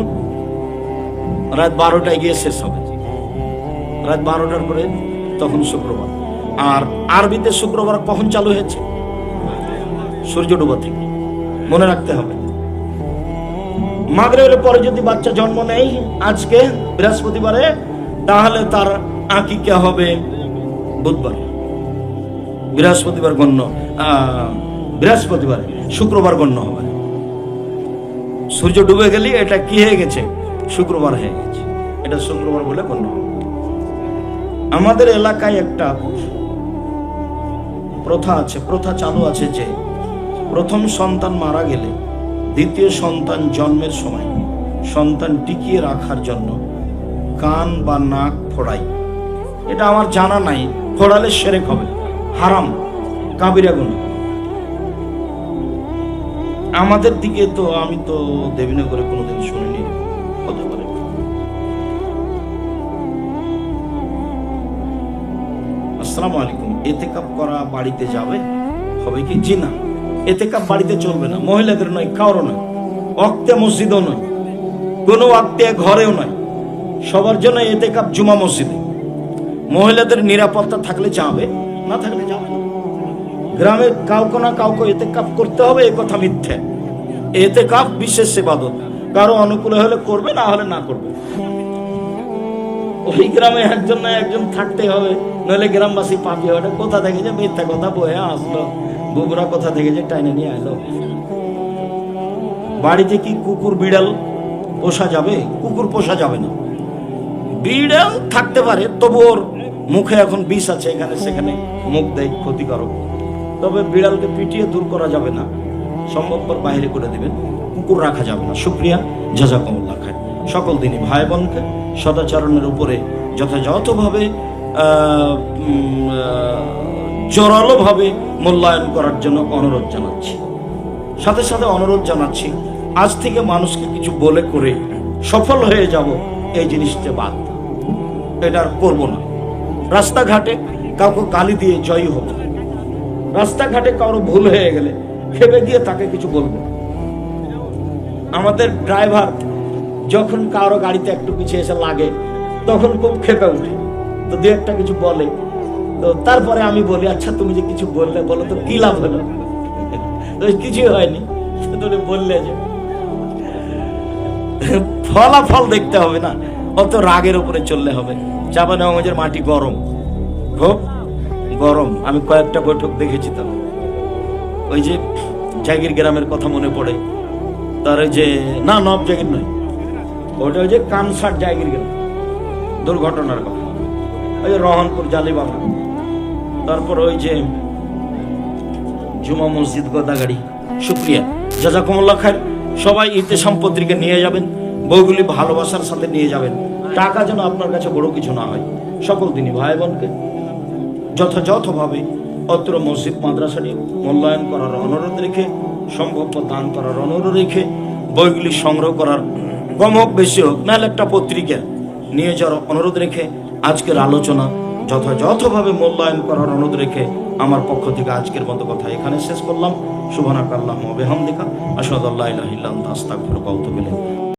রাত 12টায় গিয়ে শেষ হবে। রাত 12টার পরে তখন শুক্রবার। আর আরবিতে শুক্রবার কখন চালু হয়েছে? সূর্য ডুবা থেকে। মনে রাখতে হবে। মাগরিবের পরে যদি বাচ্চা জন্ম নেয় আজকে বৃহস্পতিবারে, তাহলে তার আকিকা হবে বুধবার। বৃহস্পতিবার গণ্য, বৃহস্পতিবারে, শুক্রবার গণ্য হবে। সূর্য ডুবে গেলে এটা কি হয়ে গেছে? শুক্রবার হয়ে গেছে, এটা শুক্রবার বলে গণ্য হবে। আমাদের এলাকায় একটা প্রথা আছে, প্রথা চালু আছে যে প্রথম সন্তান মারা গেলে দ্বিতীয় সন্তান জন্মের সময় সন্তান টিকিয়ে রাখার জন্য কান বা নাক ফোড়াই। এটা আমার জানা নাই, ফোড়ালে শিরক হবে, হারাম, কাবিরা গুনাহ। আমাদের দিকে তো আমি তো দেবীনগরে কোনোদিন শুনিনি, হতে পারে। আসসালামু আলাইকুম। এতেকাপ করা বাড়িতে যাবে, হবে কি? জি না, এতেকাপ বাড়িতে চলবে না, মহিলাদের নয়, কারো নয়, ওয়াক্তে মসজিদও নয়, কোনো ওয়াক্তে ঘরেও নয়, সবার জন্য এতেকাপ জুমা মসজিদে। মহিলাদের নিরাপত্তা থাকলে যাবে, না থাকলে যাবে না। গ্রামে কাউকে না কাউকে এতেকাপ করতে হবে, এ কথা মিথ্যে। এতেকাপ বিশেষ ইবাদত, কারো অনুকূলে হলে করবে, না হলে না করবে। ওই গ্রামে একজন না একজন থাকতে হবে, নইলে গ্রামবাসী পাপি হবে। কোথা থেকে যে মিথ্যা কথা বয়ে আসলো, বুবরা কোথা থেকে যে টাইনে নিয়ে আসলো। বাড়িতে কি কুকুর বিড়াল পোষা যাবে? কুকুর পোষা যাবে না। বিড়াল থাকতে পারে, তবু ওর মুখে এখন বিষ আছে, এখানে সেখানে মুখ দেয়, ক্ষতিকারক। তবে বিড়ালকে পিটিয়ে দূর করা যাবে না, সম্ভবপর বাইরে করে দেবেন। কুকুর রাখা যাবে না। শুকরিয়া, জাযাকুমুল্লাহ খায়। সকল দিনই ভাই বোনকে সদাচরণের উপরে যথাযথভাবে জোরালোভাবে মূল্যায়ন করার জন্য অনুরোধ জানাচ্ছি। সাথে সাথে অনুরোধ জানাচ্ছি, আজ থেকে মানুষকে কিছু বলে করে সফল হয়ে যাব, এই জিনিসটা বাদ, এটা আর করবো না। রাস্তাঘাটে কাউকে গালি দিয়ে জয়ী হব, রাস্তাঘাটে কারো ভুল হয়ে গেলে খেপে গিয়ে তাকে কিছু বলবো। আমাদের ড্রাইভার যখন কারো গাড়িতে একটু পিছিয়ে এসে লাগে, তখন খুব খেপে উঠে, তো দু একটা কিছু বলে, তো তারপরে আমি বলি, আচ্ছা তুমি যে কিছু বললে, বলো তো কি লাভ হলো? কিছুই হয়নি, তুমি বললে যে। ফলাফল দেখতে হবে না, অত রাগের উপরে চললে হবে। চাঁপাইনবাবগঞ্জের মাটি গরম, খুব গরম। আমি কয়েকটা বৈঠক দেখেছি, তো ওই যে জাগির গ্রামের কথা মনে পড়ে। তার যে না, নব জাগির নয়, ওটা ওই যে কানসার জাগির গ্রাম দুর্ঘটনার কথা, ওই যে রহনপুর জালিবাগান, তারপর ওই যে জুমা মসজিদ গোদাগাড়ি। শুকরিয়া, জাযাকুমুল্লাহ খায়ের। সবাই ইতেসাম পত্রিকা নিয়ে যাবেন, বইগুলি ভালোবাসার সাথে নিয়ে যাবেন। টাকা যেন আপনার কাছে বড় কিছু না হয়। সকল দিনই ভাই বোনকে যথাযথভাবে অত্র মসজিদ মাদ্রাসাটি মূল্যায়ন করার অনুরোধ রেখে, সম্ভব দান করার অনুরোধ রেখে, বইগুলি সংগ্রহ করার কম হোক বেশি হোক, নাহলে একটা পত্রিকা নিয়ে যাওয়ার অনুরোধ রেখে, আজকের আলোচনা যথাযথভাবে মূল্যায়ন করার অনুরোধ রেখে আমার পক্ষ থেকে আজকের মতো কথা এখানে শেষ করলাম। সুবহানাকাল্লাহুম্মা ওয়া বিহামদিকা, আশহাদু আল্লা ইলাহা ইল্লা আনতা, আস্তাগফিরুকা ওয়া আতুবু ইলাইক।